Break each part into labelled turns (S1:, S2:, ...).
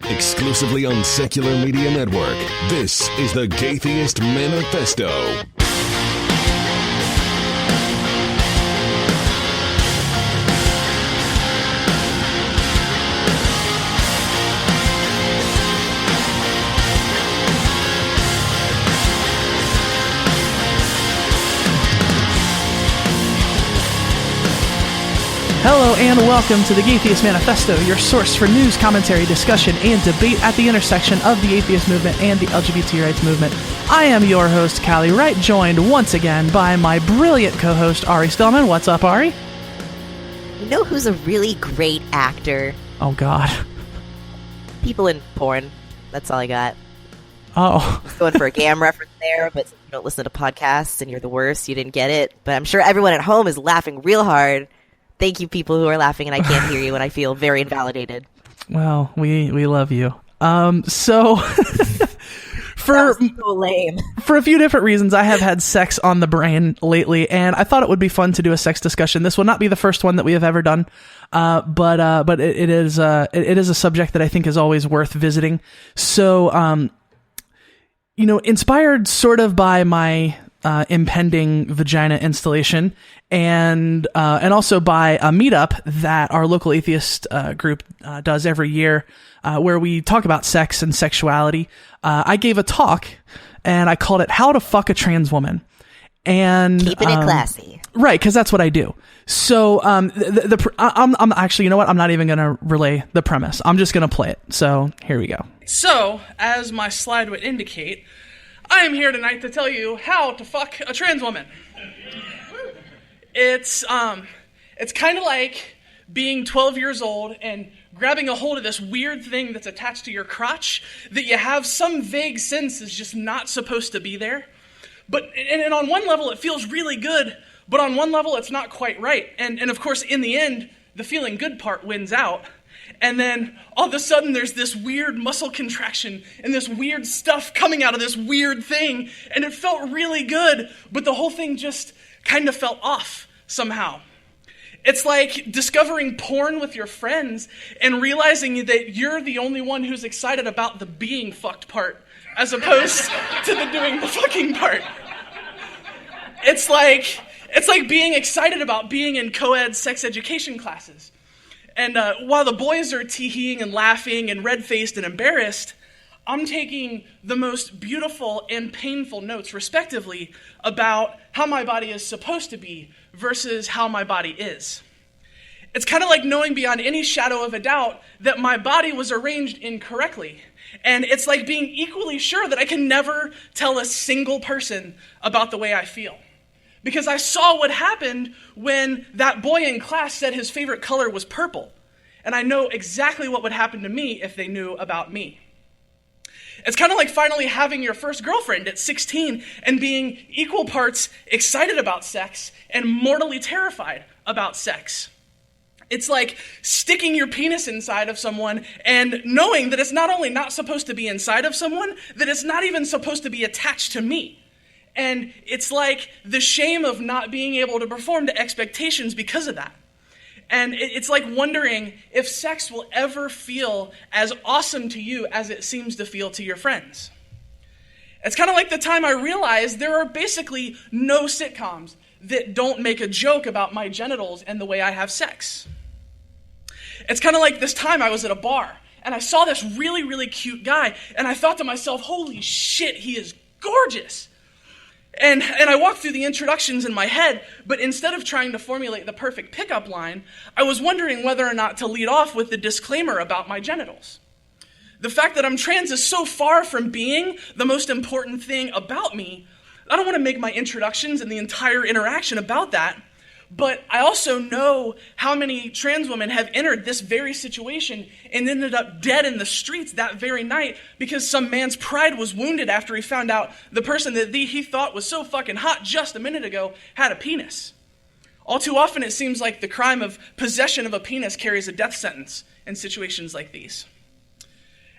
S1: exclusively on Secular Media Network. This is the Gaytheist Manifesto.
S2: Hello and welcome to the Gaytheist Manifesto, your source for news, commentary, discussion, and debate at the intersection of the atheist movement and the LGBT rights movement. I am your host, Callie Wright, joined once again by my brilliant co-host, Ari Spellman. What's up, Ari?
S3: You know who's a really great actor?
S2: Oh, God.
S3: People in porn. That's all I got.
S2: Oh.
S3: I was going for a GAM reference there, but since you don't listen to podcasts and you're the worst, you didn't get it. But I'm sure everyone at home is laughing real hard. Thank you, people who are laughing, and I can't hear you, and I feel very invalidated.
S2: Well, we love you. So for
S3: so lame.
S2: For a few different reasons, I have had sex on the brain lately, and I thought it would be fun to do a sex discussion. This will not be the first one that we have ever done, but it is a subject that I think is always worth visiting. So, inspired sort of by my impending vagina installation, and also by a meetup that our local atheist group does every year, where we talk about sex and sexuality. I gave a talk, and I called it "How to Fuck a Trans Woman," and
S3: keeping it classy,
S2: right? Because that's what I do. So, I'm actually, you know what? I'm not even going to relay the premise. I'm just going to play it. So here we go. So, as my slide would indicate, I am here tonight to tell you how to fuck a trans woman. It's kind of like being 12 years old and grabbing a hold of this weird thing that's attached to your crotch that you have some vague sense is just not supposed to be there. And on one level it feels really good, but on one level it's not quite right. And of course in the end, the feeling good part wins out. And then all of a sudden there's this weird muscle contraction and this weird stuff coming out of this weird thing. And it felt really good, but the whole thing just kind of felt off somehow. It's like discovering porn with your friends and realizing that you're the only one who's excited about the being fucked part as opposed to the doing the fucking part. It's like being excited about being in co-ed sex education classes. And while the boys are tee-heeing and laughing and red-faced and embarrassed, I'm taking the most beautiful and painful notes, respectively, about how my body is supposed to be versus how my body is. It's kind of like knowing beyond any shadow of a doubt that my body was arranged incorrectly. And it's like being equally sure that I can never tell a single person about the way I feel. Because I saw what happened when that boy in class said his favorite color was purple. And I know exactly what would happen to me if they knew about me. It's kind of like finally having your first girlfriend at 16 and being equal parts excited about sex and mortally terrified about sex. It's like sticking your penis inside of someone and knowing that it's not only not supposed to be inside of someone, that it's not even supposed to be attached to me. And it's like the shame of not being able to perform to expectations because of that. And it's like wondering if sex will ever feel as awesome to you as it seems to feel to your friends. It's kind of like the time I realized there are basically no sitcoms that don't make a joke about my genitals and the way I have sex. It's kind of like this time I was at a bar and I saw this really, really cute guy and I thought to myself, holy shit, he is gorgeous. And I walked through the introductions in my head, but instead of trying to formulate the perfect pickup line, I was wondering whether or not to lead off with the disclaimer about my genitals. The fact that I'm trans is so far from being the most important thing about me. I don't want to make my introductions and the entire interaction about that, but I also know how many trans women have entered this very situation and ended up dead in the streets that very night because some man's pride was wounded after he found out the person that he thought was so fucking hot just a minute ago had a penis. All too often it seems like the crime of possession of a penis carries a death sentence in situations like these.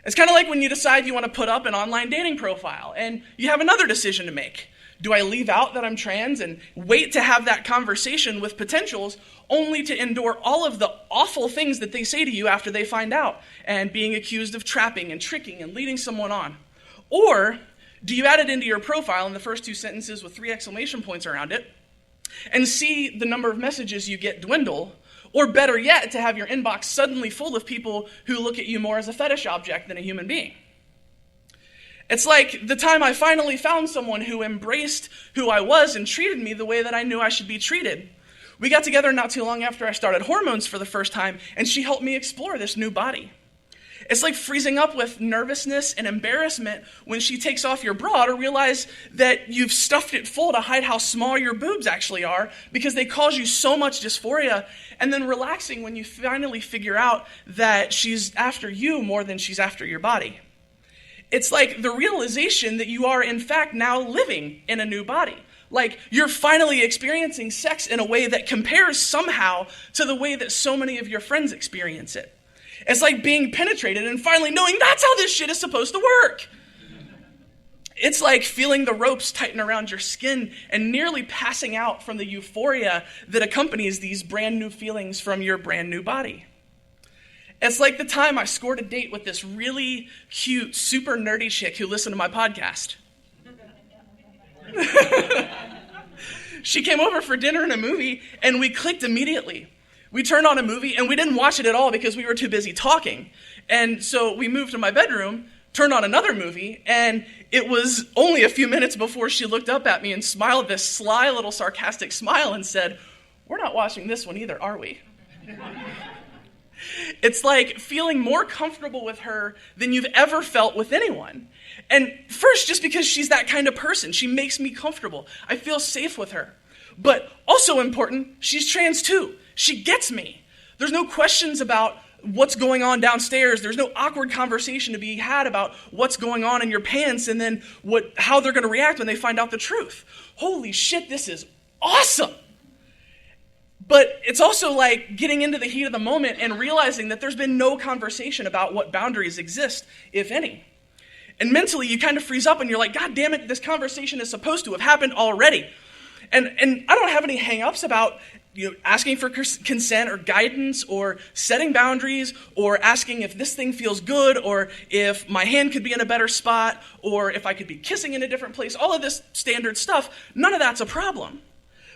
S2: It's kind of like when you decide you want to put up an online dating profile and you have another decision to make. Do I leave out that I'm trans and wait to have that conversation with potentials only to endure all of the awful things that they say to you after they find out and being accused of trapping and tricking and leading someone on? Or do you add it into your profile in the first 2 sentences with 3 exclamation points around it and see the number of messages you get dwindle? Or better yet, to have your inbox suddenly full of people who look at you more as a fetish object than a human being? It's like the time I finally found someone who embraced who I was and treated me the way that I knew I should be treated. We got together not too long after I started hormones for the first time, and she helped me explore this new body. It's like freezing up with nervousness and embarrassment when she takes off your bra to realize that you've stuffed it full to hide how small your boobs actually are because they cause you so much dysphoria, and then relaxing when you finally figure out that she's after you more than she's after your body. It's like the realization that you are, in fact, now living in a new body. Like you're finally experiencing sex in a way that compares somehow to the way that so many of your friends experience it. It's like being penetrated and finally knowing that's how this shit is supposed to work. It's like feeling the ropes tighten around your skin and nearly passing out from the euphoria that accompanies these brand new feelings from your brand new body. It's like the time I scored a date with this really cute, super nerdy chick who listened to my podcast. She came over for dinner and a movie, and we clicked immediately. We turned on a movie, and we didn't watch it at all because we were too busy talking. And so we moved to my bedroom, turned on another movie, and it was only a few minutes before she looked up at me and smiled this sly little sarcastic smile and said, "We're not watching this one either, are we?" It's like feeling more comfortable with her than you've ever felt with anyone. And first, just because she's that kind of person, she makes me comfortable. I feel safe with her. But also important, she's trans too. She gets me. There's no questions about what's going on downstairs. There's no awkward conversation to be had about what's going on in your pants and then how they're going to react when they find out the truth. Holy shit, this is awesome. But it's also like getting into the heat of the moment and realizing that there's been no conversation about what boundaries exist, if any. And mentally, you kind of freeze up and you're like, God damn it, this conversation is supposed to have happened already. And I don't have any hang-ups about asking for consent or guidance or setting boundaries or asking if this thing feels good or if my hand could be in a better spot or if I could be kissing in a different place. All of this standard stuff, none of that's a problem.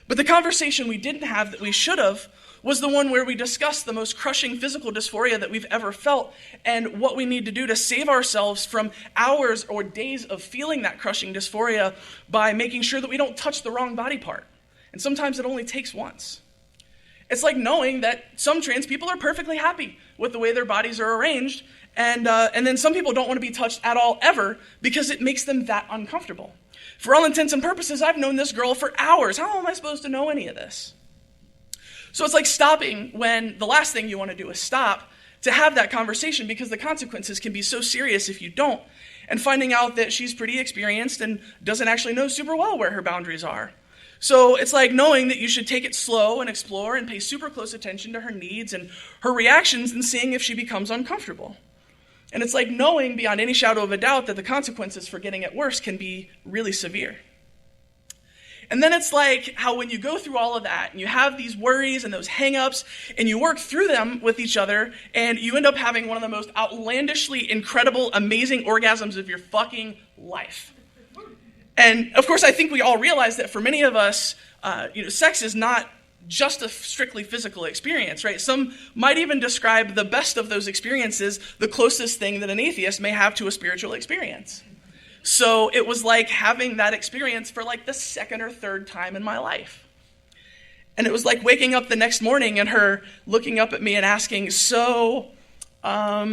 S2: But the conversation we didn't have that we should have was the one where we discussed the most crushing physical dysphoria that we've ever felt and what we need to do to save ourselves from hours or days of feeling that crushing dysphoria by making sure that we don't touch the wrong body part. And sometimes it only takes once. It's like knowing that some trans people are perfectly happy with the way their bodies are arranged, and then some people don't want to be touched at all ever because it makes them that uncomfortable. For all intents and purposes, I've known this girl for hours. How am I supposed to know any of this? So it's like stopping when the last thing you want to do is stop to have that conversation because the consequences can be so serious if you don't, and finding out that she's pretty experienced and doesn't actually know super well where her boundaries are. So it's like knowing that you should take it slow and explore and pay super close attention to her needs and her reactions and seeing if she becomes uncomfortable. And it's like knowing beyond any shadow of a doubt that the consequences for getting it worse can be really severe. And then it's like how when you go through all of that and you have these worries and those hang-ups and you work through them with each other and you end up having one of the most outlandishly incredible, amazing orgasms of your fucking life. And of course, I think we all realize that for many of us, sex is not just a strictly physical experience, right? Some might even describe the best of those experiences, the closest thing that an atheist may have to a spiritual experience. So it was like having that experience for like the second or third time in my life. And it was like waking up the next morning and her looking up at me and asking, so, are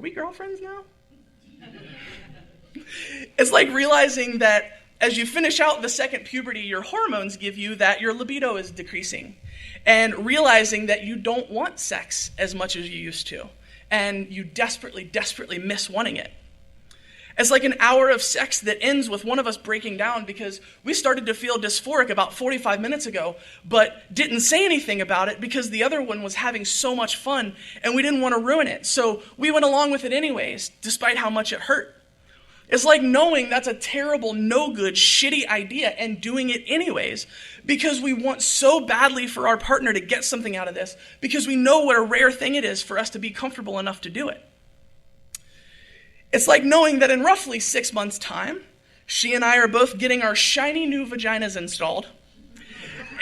S2: we girlfriends now? It's like realizing that as you finish out the second puberty, your hormones give you that your libido is decreasing. And realizing that you don't want sex as much as you used to. And you desperately, desperately miss wanting it. It's like an hour of sex that ends with one of us breaking down because we started to feel dysphoric about 45 minutes ago, but didn't say anything about it because the other one was having so much fun and we didn't want to ruin it. So we went along with it anyways, despite how much it hurt. It's like knowing that's a terrible, no good, shitty idea and doing it anyways because we want so badly for our partner to get something out of this because we know what a rare thing it is for us to be comfortable enough to do it. It's like knowing that in roughly 6 months' time, she and I are both getting our shiny new vaginas installed.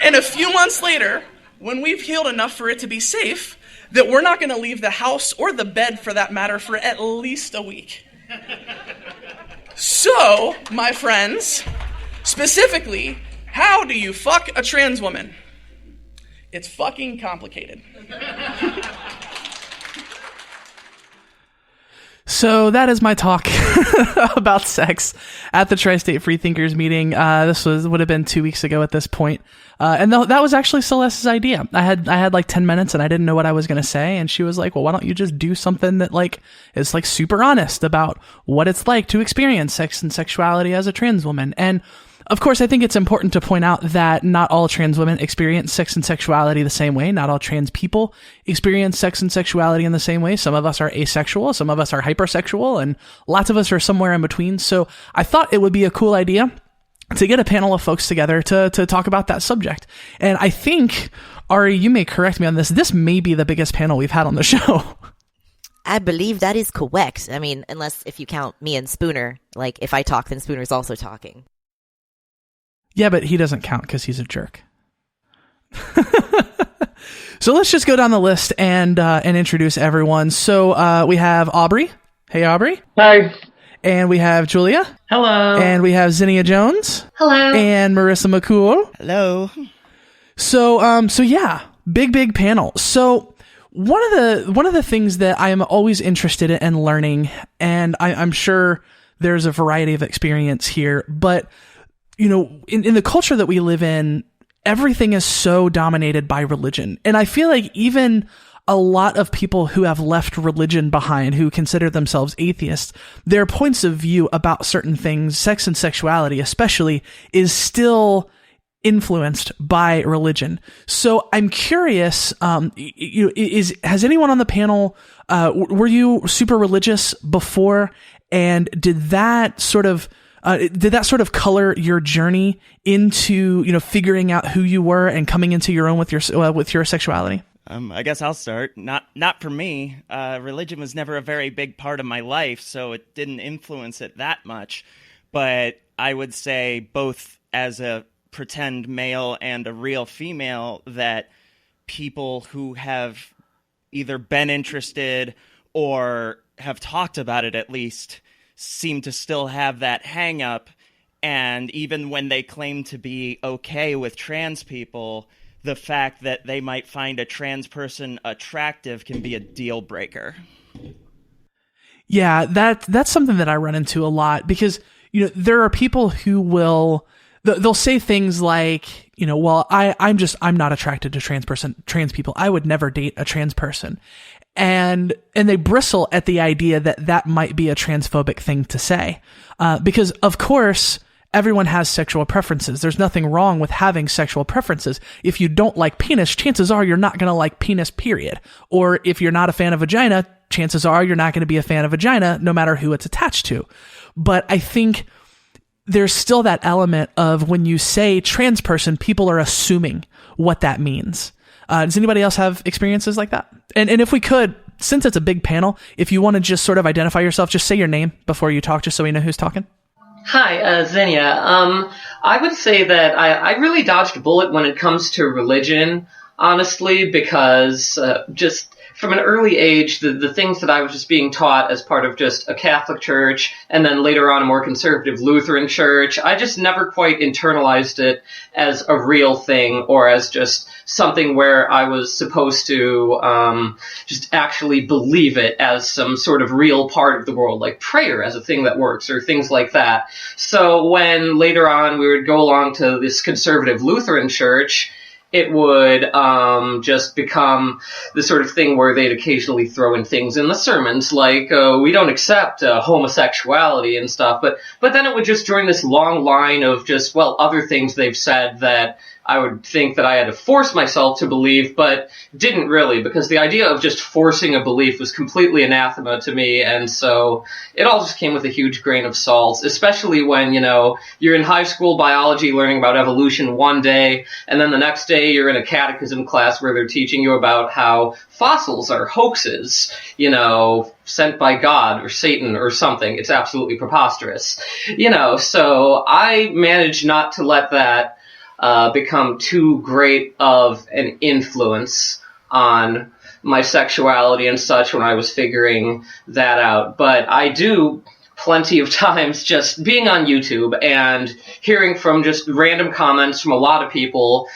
S2: And a few months later, when we've healed enough for it to be safe, that we're not going to leave the house or the bed, for that matter, for at least a week. So, my friends, specifically, how do you fuck a trans woman? It's fucking complicated.
S4: So that is my talk about sex at the Tri-State Freethinkers meeting. This would have been 2 weeks ago at this point. And that was actually Celeste's idea. I had like 10 minutes and I didn't know what I was going to say. And she was like, well, why don't you just do something that like is like super honest about what it's like to experience sex and sexuality as a trans woman. And of course, I think it's important to point out that not all trans women experience sex and sexuality the same way. Not all trans people experience sex and sexuality in the same way. Some of us are asexual, some of us are hypersexual, and lots of us are somewhere in between. So I thought it would be a cool idea to get a panel of folks together to talk about that subject. And I think, Ari, you may correct me on this, this may be the biggest panel we've had on the show.
S3: I believe that is correct. I mean, unless if you count me and Spooner, like if I talk, then Spooner's also talking.
S4: Yeah, but he doesn't count because he's a jerk. So let's just go down the list and introduce everyone. So we have Aubrey. Hey, Aubrey.
S5: Hi.
S4: And we have Julia.
S5: Hello.
S4: And we have Zinnia Jones.
S6: Hello.
S4: And Marissa McCool.
S7: Hello.
S4: So yeah, big panel. So one of the things that I am always interested in learning, and I'm sure there's a variety of experience here, but you know, in the culture that we live in, everything is so dominated by religion. And I feel like even a lot of people who have left religion behind, who consider themselves atheists, their points of view about certain things, sex and sexuality especially, is still influenced by religion. So I'm curious, has anyone on the panel, were you super religious before? And did that sort of color your journey into, you know, figuring out who you were and coming into your own with your sexuality?
S7: I guess I'll start. Not for me. Religion was never a very big part of my life, so it didn't influence it that much. But I would say both as a pretend male and a real female that people who have either been interested or have talked about it at least seem to still have that hang up. And even when they claim to be okay with trans people, the fact that they might find a trans person attractive can be a deal breaker.
S4: Yeah, that's something that I run into a lot because, you know, there are people who they'll say things like, you know, well, I'm not attracted to trans people. I would never date a trans person. And they bristle at the idea that might be a transphobic thing to say. Because of course, everyone has sexual preferences. There's nothing wrong with having sexual preferences. If you don't like penis, chances are you're not going to like penis, period. Or if you're not a fan of vagina, chances are you're not going to be a fan of vagina, no matter who it's attached to. But I think there's still that element of when you say trans person, people are assuming what that means. Does anybody else have experiences like that? And if we could, since it's a big panel, if you want to just sort of identify yourself, just say your name before you talk, just so we know who's talking.
S5: Hi, Xenia. I would say that I really dodged a bullet when it comes to religion, honestly, because just from an early age, the things that I was just being taught as part of just a Catholic church and then later on a more conservative Lutheran church, I just never quite internalized it as a real thing or as just something where I was supposed to just actually believe it as some sort of real part of the world, like prayer as a thing that works or things like that. So when later on we would go along to this conservative Lutheran church, it would just become the sort of thing where they'd occasionally throw in things in the sermons like, we don't accept homosexuality and stuff. But then it would just join this long line of just, well, other things they've said that I would think that I had to force myself to believe, but didn't really, because the idea of just forcing a belief was completely anathema to me, and so it all just came with a huge grain of salt, especially when, you're in high school biology learning about evolution one day, and then the next day you're in a catechism class where they're teaching you about how fossils are hoaxes, sent by God or Satan or something. It's absolutely preposterous. So I managed not to let that become too great of an influence on my sexuality and such when I was figuring that out. But I do plenty of times just being on YouTube and hearing from just random comments from a lot of people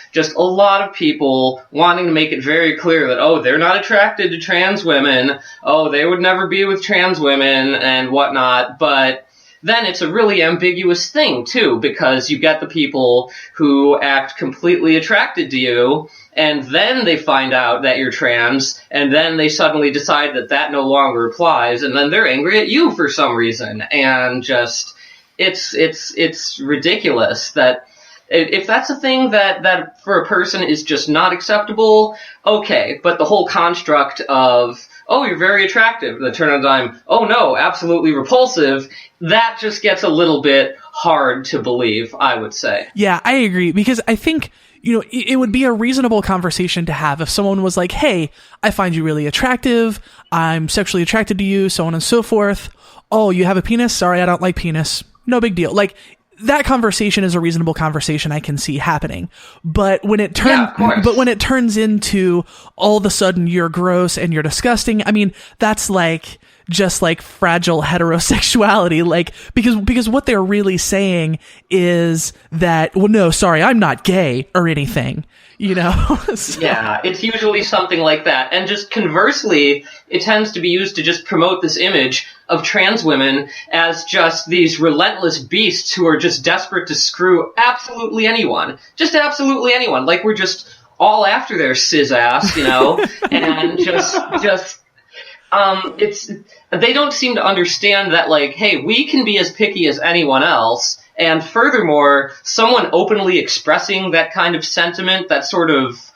S5: wanting to make it very clear that, oh, they're not attracted to trans women, oh, they would never be with trans women and whatnot. But then it's a really ambiguous thing, too, because you get the people who act completely attracted to you, and then they find out that you're trans, and then they suddenly decide that that no longer applies, and then they're angry at you for some reason. And just, it's ridiculous that if that's a thing that for a person is just not acceptable, okay, but the whole construct of, oh, you're very attractive, and then turn on a dime, oh no, absolutely repulsive, that just gets a little bit hard to believe, I would say.
S4: Yeah, I agree, because I think, it would be a reasonable conversation to have if someone was like, hey, I find you really attractive, I'm sexually attracted to you, so on and so forth. Oh, you have a penis? Sorry, I don't like penis. No big deal. Like, that conversation is a reasonable conversation I can see happening. But when it turns into all of a sudden you're gross and you're disgusting, I mean, that's just fragile heterosexuality, because what they're really saying is that, well, no, sorry, I'm not gay or anything, So.
S5: Yeah, it's usually something like that. And just conversely, it tends to be used to just promote this image of trans women as just these relentless beasts who are just desperate to screw absolutely anyone. Just absolutely anyone. Like we're just all after their cis ass, and they don't seem to understand that, hey, we can be as picky as anyone else, and furthermore, someone openly expressing that kind of sentiment, that sort of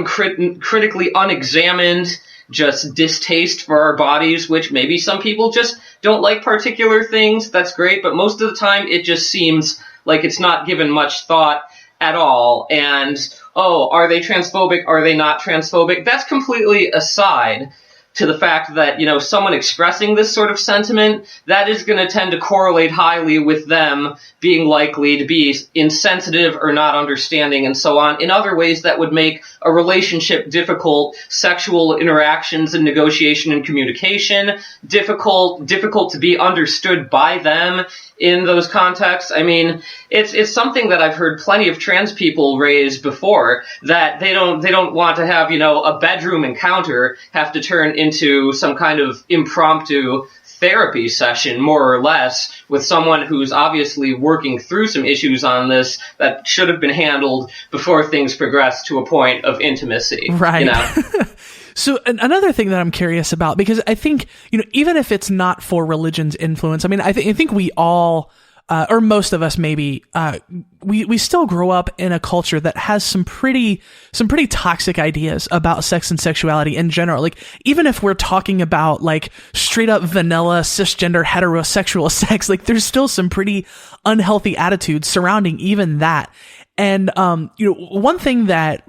S5: critically unexamined, just distaste for our bodies, which maybe some people just don't like particular things, that's great, but most of the time it just seems like it's not given much thought at all, and, oh, are they transphobic, are they not transphobic? That's completely aside to the fact that, someone expressing this sort of sentiment, that is going to tend to correlate highly with them being likely to be insensitive or not understanding and so on. In other ways that would make a relationship difficult, sexual interactions and negotiation and communication difficult to be understood by them in those contexts. I mean, it's something that I've heard plenty of trans people raise before, that they don't want to have, a bedroom encounter have to turn into some kind of impromptu therapy session, more or less, with someone who's obviously working through some issues on this that should have been handled before things progress to a point of intimacy.
S4: Right. So another thing that I'm curious about, because I think, even if it's not for religion's influence, I mean, I think we all, or most of us maybe, we still grow up in a culture that has some pretty toxic ideas about sex and sexuality in general. Like, even if we're talking about straight up vanilla cisgender heterosexual sex, there's still some pretty unhealthy attitudes surrounding even that. And, one thing that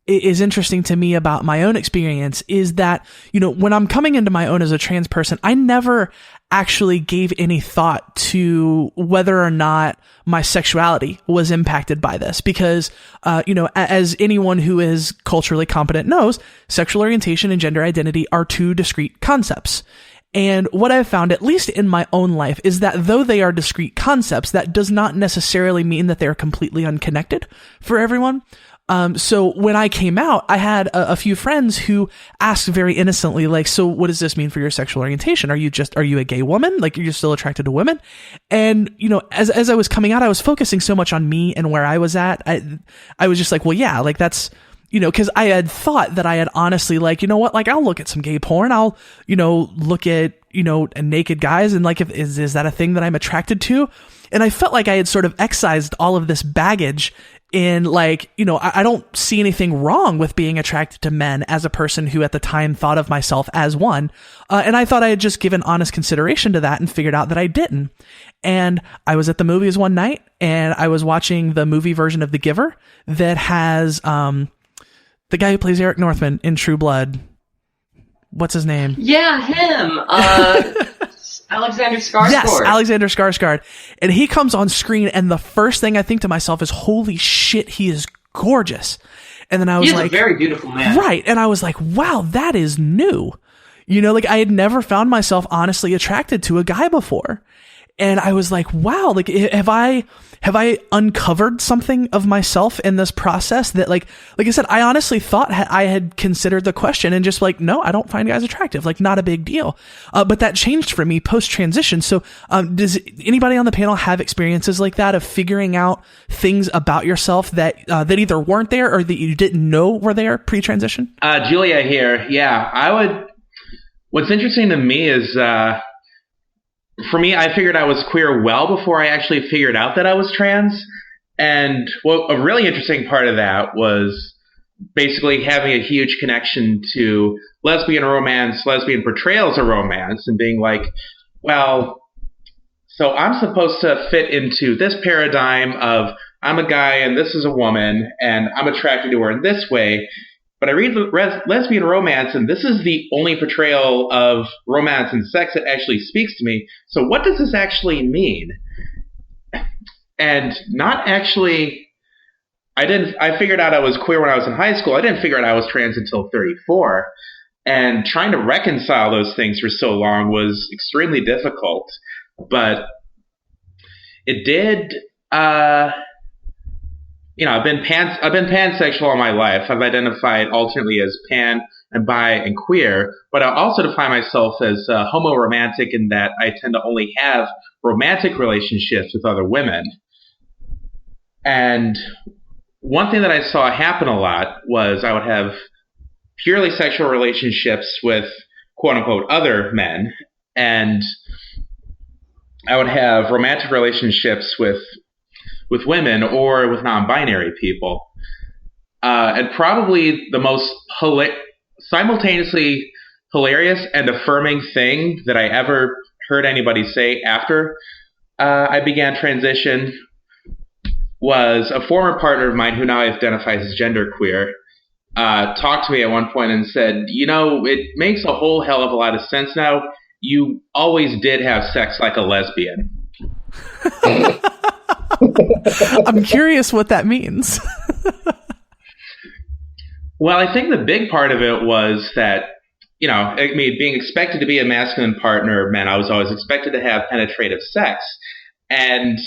S4: is interesting to me about my own experience is that, when I'm coming into my own as a trans person, I never actually gave any thought to whether or not my sexuality was impacted by this, because, as anyone who is culturally competent knows, sexual orientation and gender identity are two discrete concepts. And what I've found, at least in my own life, is that though they are discrete concepts, that does not necessarily mean that they're completely unconnected for everyone. So when I came out, I had a few friends who asked very innocently, so what does this mean for your sexual orientation? Are you a gay woman? Are you still attracted to women? And, as I was coming out, I was focusing so much on me and where I was at. I was just well, yeah, that's, cause I had thought that I had honestly, I'll look at some gay porn. I'll, look at, naked guys and is that a thing that I'm attracted to? And I felt like I had sort of excised all of this baggage in like, you know, I don't see anything wrong with being attracted to men as a person who at the time thought of myself as one. And I thought I had just given honest consideration to that and figured out that I didn't. And I was at the movies one night and I was watching the movie version of The Giver that has the guy who plays Eric Northman in True Blood. What's his name?
S5: Yeah, him. Alexander Skarsgård.
S4: Yes, Alexander Skarsgård. And he comes on screen, and the first thing I think to myself is, holy shit, he is gorgeous. And then I was
S5: He's
S4: like,
S5: a very beautiful man.
S4: Right. And I was like, wow, that is new. You know, like I had never found myself honestly attracted to a guy before. And I was like, wow, like have I uncovered something of myself in this process that like I said, I honestly thought I had considered the question and just like, no, I don't find guys attractive, like not a big deal. But that changed for me post transition. So, does anybody on the panel have experiences like that of figuring out things about yourself that either weren't there or that you didn't know were there pre-transition?
S6: Julia here. Yeah, what's interesting to me is, for me, I figured I was queer well before I actually figured out that I was trans. And a really interesting part of that was basically having a huge connection to lesbian romance, lesbian portrayals of romance, and being like, well, so I'm supposed to fit into this paradigm of I'm a guy and this is a woman and I'm attracted to her in this way. But I read lesbian romance, and this is the only portrayal of romance and sex that actually speaks to me. So what does this actually mean? And not actually, I figured out I was queer when I was in high school. I didn't figure out I was trans until 34. And trying to reconcile those things for so long was extremely difficult. But it did... I've been pansexual all my life. I've identified alternately as pan and bi and queer, but I also define myself as homo-romantic in that I tend to only have romantic relationships with other women. And one thing that I saw happen a lot was I would have purely sexual relationships with quote-unquote other men, and I would have romantic relationships with women or with non-binary people. And probably the most simultaneously hilarious and affirming thing that I ever heard anybody say after I began transition was a former partner of mine who now identifies as genderqueer talked to me at one point and said, it makes a whole hell of a lot of sense now. You always did have sex like a lesbian.
S4: I'm curious what that means.
S6: Well, I think the big part of it was that, being expected to be a masculine partner meant I was always expected to have penetrative sex. And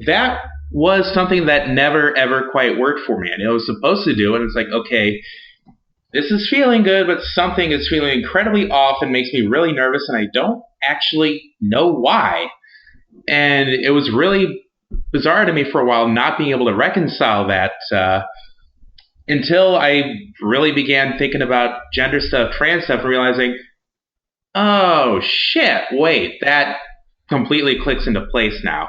S6: that was something that never, ever quite worked for me. I was supposed to do it. And it's like, okay, this is feeling good, but something is feeling incredibly off and makes me really nervous, and I don't actually know why. And it was really bizarre to me for a while not being able to reconcile that until I really began thinking about gender stuff, trans stuff, and realizing, oh, shit, wait, that completely clicks into place now.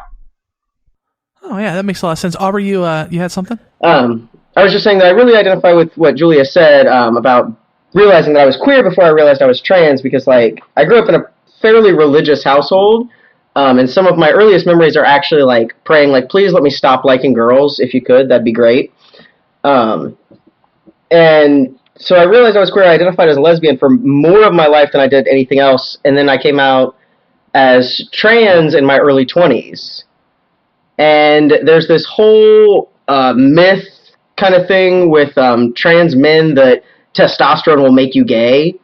S4: Oh, yeah, that makes a lot of sense. Aubrey, you had something?
S8: I was just saying that I really identify with what Julia said about realizing that I was queer before I realized I was trans, because, I grew up in a fairly religious household. And some of my earliest memories are actually praying, please let me stop liking girls. If you could, that'd be great. And so I realized I was queer. I identified as a lesbian for more of my life than I did anything else. And then I came out as trans in my early 20s. And there's this whole myth kind of thing with trans men that testosterone will make you gay.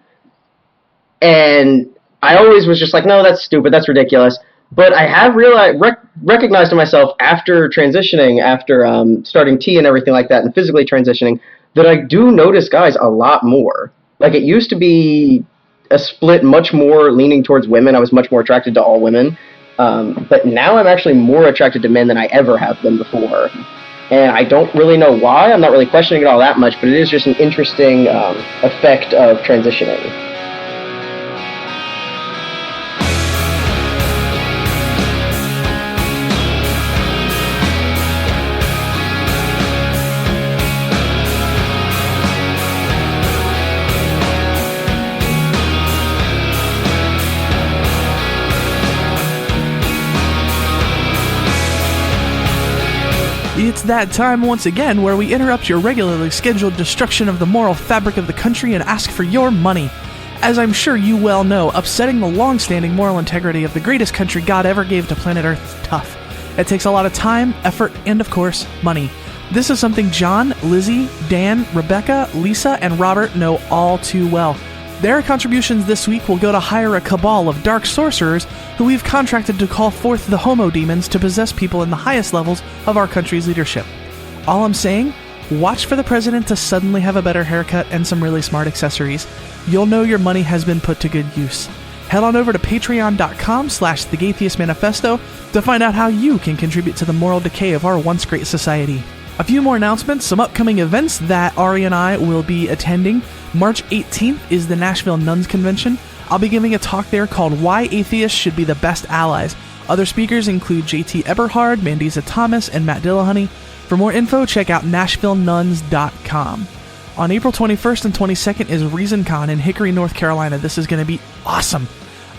S8: And I always was just like, no, that's stupid. That's ridiculous. But I have recognized in myself after transitioning, after starting T and everything like that, and physically transitioning, that I do notice guys a lot more. It used to be a split much more leaning towards women. I was much more attracted to all women. But now I'm actually more attracted to men than I ever have been before. And I don't really know why. I'm not really questioning it all that much, but it is just an interesting effect of transitioning.
S4: It's that time once again where we interrupt your regularly scheduled destruction of the moral fabric of the country and ask for your money. As I'm sure you well know, upsetting the long-standing moral integrity of the greatest country God ever gave to planet Earth is tough. It takes a lot of time, effort, and of course, money. This is something John, Lizzie, Dan, Rebecca, Lisa, and Robert know all too well. Their contributions this week will go to hire a cabal of dark sorcerers who we've contracted to call forth the homo demons to possess people in the highest levels of our country's leadership. All I'm saying, watch for the president to suddenly have a better haircut and some really smart accessories. You'll know your money has been put to good use. Head on over to patreon.com/The Gaytheist Manifesto to find out how you can contribute to the moral decay of our once great society. A few more announcements, some upcoming events that Ari and I will be attending. March 18th is the Nashville Nuns Convention. I'll be giving a talk there called Why Atheists Should Be the Best Allies. Other speakers include JT Eberhard, Mandisa Thomas, and Matt Dillahunty. For more info, check out NashvilleNuns.com. On April 21st and 22nd is ReasonCon in Hickory, North Carolina. This is going to be awesome.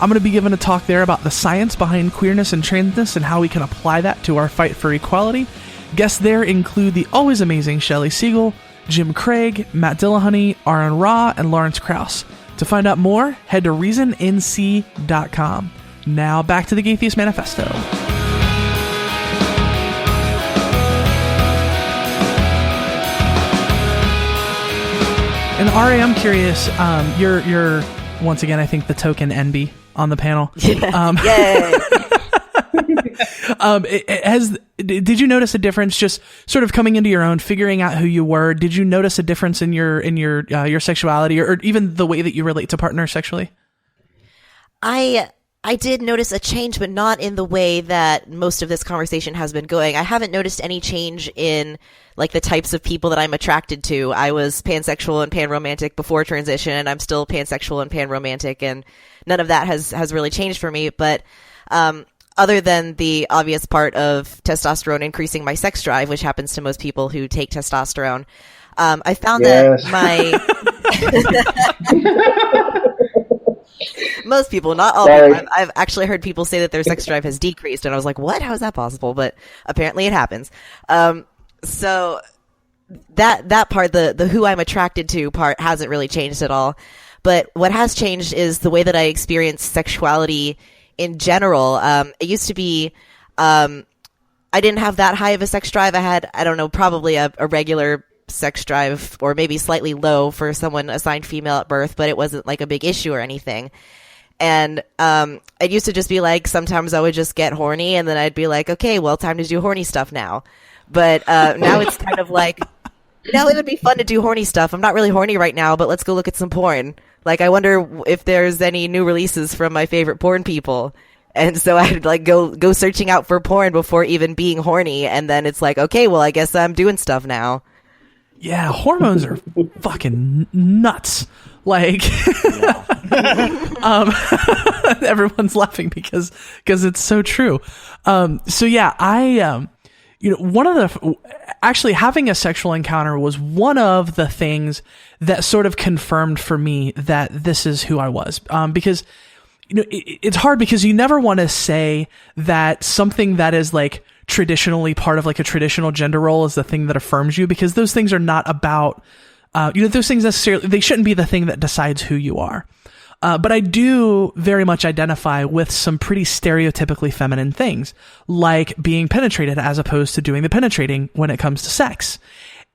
S4: I'm going to be giving a talk there about the science behind queerness and transness and how we can apply that to our fight for equality. Guests there include the always amazing Shelley Siegel, Jim Craig, Matt Dillahunty, Aaron Ra, and Lawrence Krauss. To find out more, head to reasonnc.com. Now back to the Gaytheist Manifesto. And Ari, I'm curious, you're once again, I think, the token NB on the panel.
S3: Yay!
S4: Did you notice a difference just sort of coming into your own, figuring out who you were? Did you notice a difference in your sexuality or even the way that you relate to partners sexually?
S3: I did notice a change, but not in the way that most of this conversation has been going. I haven't noticed any change in like the types of people that I'm attracted to. I was pansexual and panromantic before transition, and I'm still pansexual and panromantic, and none of that has really changed for me. But other than the obvious part of testosterone increasing my sex drive, which happens to most people who take testosterone, I found that my most people, not all people. I've actually heard people say that their sex drive has decreased, and I was like, what? How is that possible? But apparently it happens. So that part, the who I'm attracted to part, hasn't really changed at all. But what has changed is the way that I experience sexuality in general. It used to be, I didn't have that high of a sex drive. I had, I don't know, probably a regular sex drive, or maybe slightly low for someone assigned female at birth, but it wasn't like a big issue or anything. And it used to just be like, sometimes I would just get horny, and then I'd be like, okay, well, time to do horny stuff now. But now it's kind of like, now it would be fun to do horny stuff. I'm not really horny right now, but let's go look at some porn. Like, I wonder if there's any new releases from my favorite porn people. And so I'd like go searching out for porn before even being horny, and then it's like, okay, well, I guess I'm doing stuff now.
S4: Yeah, hormones are fucking nuts. Like, everyone's laughing because it's so true. So yeah, I, one of the, actually having a sexual encounter was one of the things that sort of confirmed for me that this is who I was. Because, it's hard because you never want to say that something that is like traditionally part of like a traditional gender role is the thing that affirms you, because those things are not about, those things necessarily, they shouldn't be the thing that decides who you are. But I do very much identify with some pretty stereotypically feminine things, like being penetrated as opposed to doing the penetrating when it comes to sex.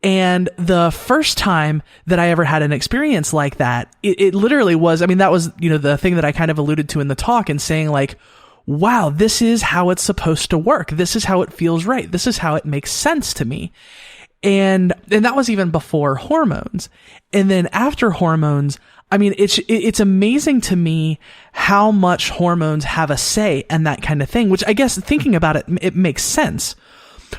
S4: And the first time that I ever had an experience like that, it literally was, I mean, that was, the thing that I kind of alluded to in the talk, and saying like, wow, this is how it's supposed to work. This is how it feels right. This is how it makes sense to me. And that was even before hormones. And then after hormones, I mean, it's amazing to me how much hormones have a say and that kind of thing, which I guess thinking about it, it makes sense.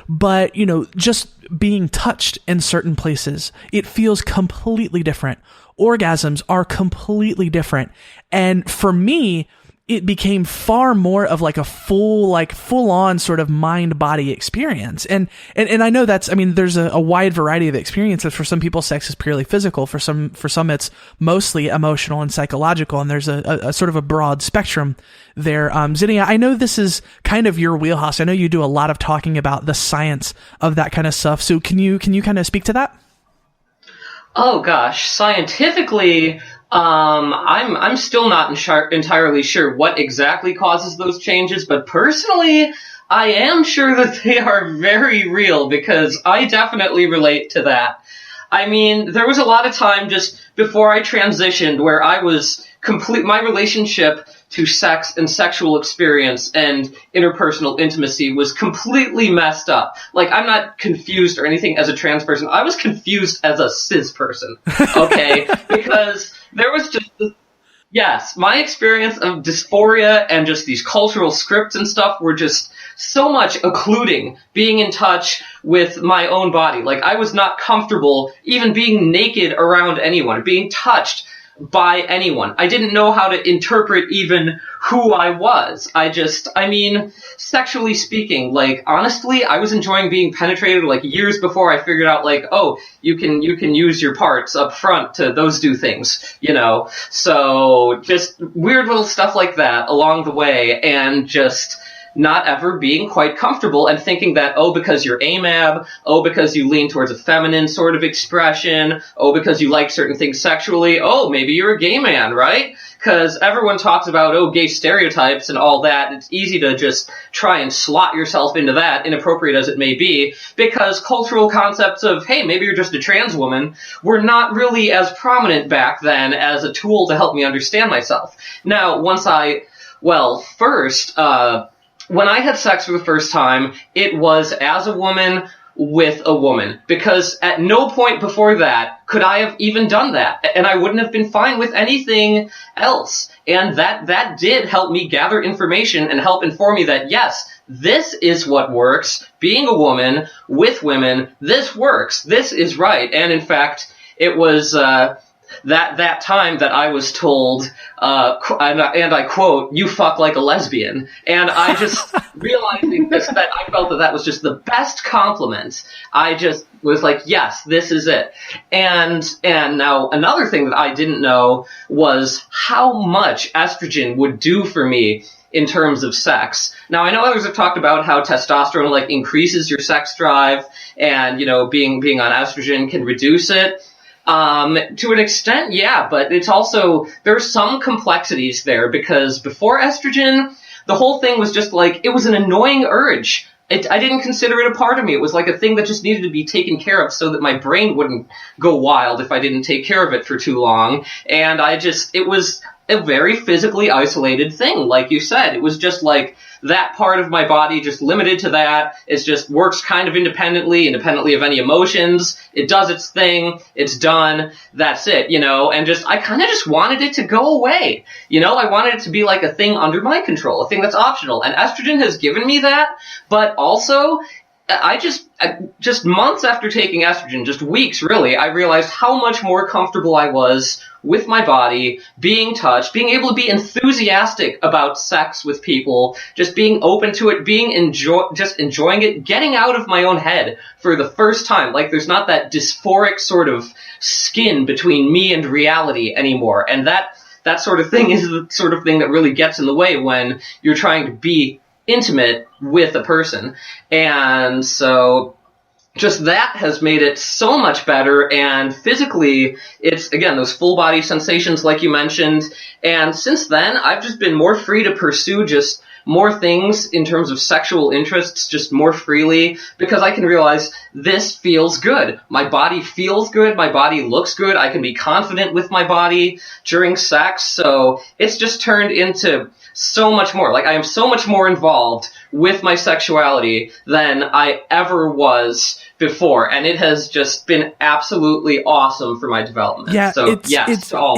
S4: But, just being touched in certain places, it feels completely different. Orgasms are completely different. And for me, it became far more of like a full on sort of mind body experience. And I know that's, I mean, there's a wide variety of experiences. For some people, sex is purely physical. For some it's mostly emotional and psychological. And there's a sort of a broad spectrum there. Zinnia, I know this is kind of your wheelhouse. I know you do a lot of talking about the science of that kind of stuff. So can you kind of speak to that?
S5: Oh gosh, scientifically, I'm still not entirely sure what exactly causes those changes, but personally, I am sure that they are very real, because I definitely relate to that. I mean, there was a lot of time just before I transitioned where I was my relationship to sex and sexual experience and interpersonal intimacy was completely messed up. Like, I'm not confused or anything as a trans person. I was confused as a cis person, okay? Because there was just yes, my experience of dysphoria and just these cultural scripts and stuff were just so much occluding being in touch with my own body. Like, I was not comfortable even being naked around anyone, being touched by anyone. I didn't know how to interpret even who I was. I mean, sexually speaking, like, honestly, I was enjoying being penetrated like years before I figured out, like, oh, you can use your parts up front to those do things, you know? So just weird little stuff like that along the way, and just not ever being quite comfortable and thinking that, oh, because you're amab, oh, because you lean towards a feminine sort of expression, oh, because you like certain things sexually, oh, maybe you're a gay man, right? Because everyone talks about, oh, gay stereotypes and all that. It's easy to just try and slot yourself into that, inappropriate as it may be, because cultural concepts of, hey, maybe you're just a trans woman, were not really as prominent back then as a tool to help me understand myself. Now, first, when I had sex for the first time, it was as a woman with a woman, because at no point before that could I have even done that, and I wouldn't have been fine with anything else. And that did help me gather information and help inform me that, yes, this is what works. Being a woman with women, this works. This is right. And in fact, it was that time that I was told, and I quote, "You fuck like a lesbian," and I just realizing that I felt that was just the best compliment. I just was like, yes, this is it. And now another thing that I didn't know was how much estrogen would do for me in terms of sex. Now, I know others have talked about how testosterone like increases your sex drive, and, you know, being on estrogen can reduce it. To an extent, yeah, but it's also, there's some complexities there, because before estrogen, the whole thing was just like, it was an annoying urge. I didn't consider it a part of me. It was like a thing that just needed to be taken care of so that my brain wouldn't go wild if I didn't take care of it for too long. And it was a very physically isolated thing, like you said. It was just like that part of my body just limited to that. It just works kind of independently of any emotions. It does its thing. It's done. That's it, you know, and I kind of just wanted it to go away. You know, I wanted it to be like a thing under my control, a thing that's optional. And estrogen has given me that, but also I just months after taking estrogen, just weeks really, I realized how much more comfortable I was with my body, being touched, being able to be enthusiastic about sex with people, just being open to it, just enjoying it, getting out of my own head for the first time. Like, there's not that dysphoric sort of skin between me and reality anymore. And that sort of thing is the sort of thing that really gets in the way when you're trying to be intimate with a person. And so just that has made it so much better, and physically it's, again, those full body sensations like you mentioned. And since then, I've just been more free to pursue just more things in terms of sexual interests just more freely, because I can realize this feels good. My body feels good. My body looks good. I can be confident with my body during sex. So it's just turned into so much more. Like, I am so much more involved with my sexuality than I ever was before, and it has just been absolutely awesome for my development.
S4: Yeah,
S5: so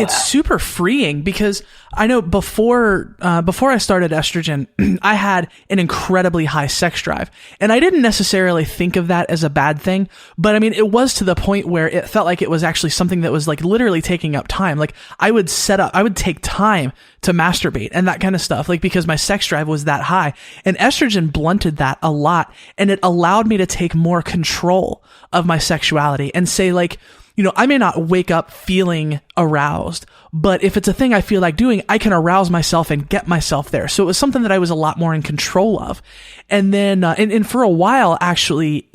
S4: it's super freeing, because I know before I started estrogen, I had an incredibly high sex drive, and I didn't necessarily think of that as a bad thing, but I mean, it was to the point where it felt like it was actually something that was like literally taking up time. Like I would take time to masturbate and that kind of stuff, like because my sex drive was that high, and estrogen blunted that a lot, and it allowed me to take more control of my sexuality and say, like, you know, I may not wake up feeling aroused, but if it's a thing I feel like doing, I can arouse myself and get myself there. So it was something that I was a lot more in control of. And then, and for a while, actually,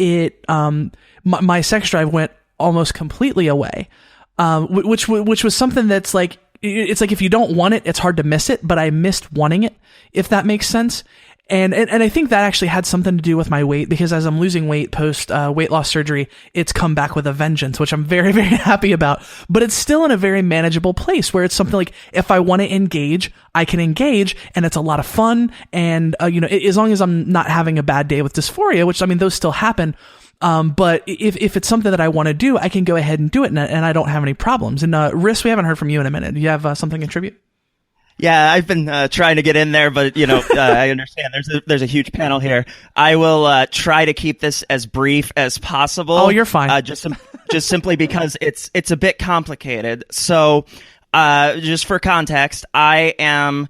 S4: my sex drive went almost completely away, which was something that's like, it's like if you don't want it, it's hard to miss it, but I missed wanting it, if that makes sense. And I think that actually had something to do with my weight, because as I'm losing weight post weight loss surgery, it's come back with a vengeance, which I'm very, very happy about. But it's still in a very manageable place where it's something like, if I want to engage, I can engage, and it's a lot of fun. And you know, as long as I'm not having a bad day with dysphoria, which I mean, those still happen. But if it's something that I want to do, I can go ahead and do it, and I don't have any problems. And Riss, we haven't heard from you in a minute. Do you have something to contribute?
S7: Yeah, I've been trying to get in there, but you know, I understand there's a huge panel here. I will try to keep this as brief as possible.
S4: Oh, you're fine.
S7: Just simply because it's a bit complicated. So, just for context, I am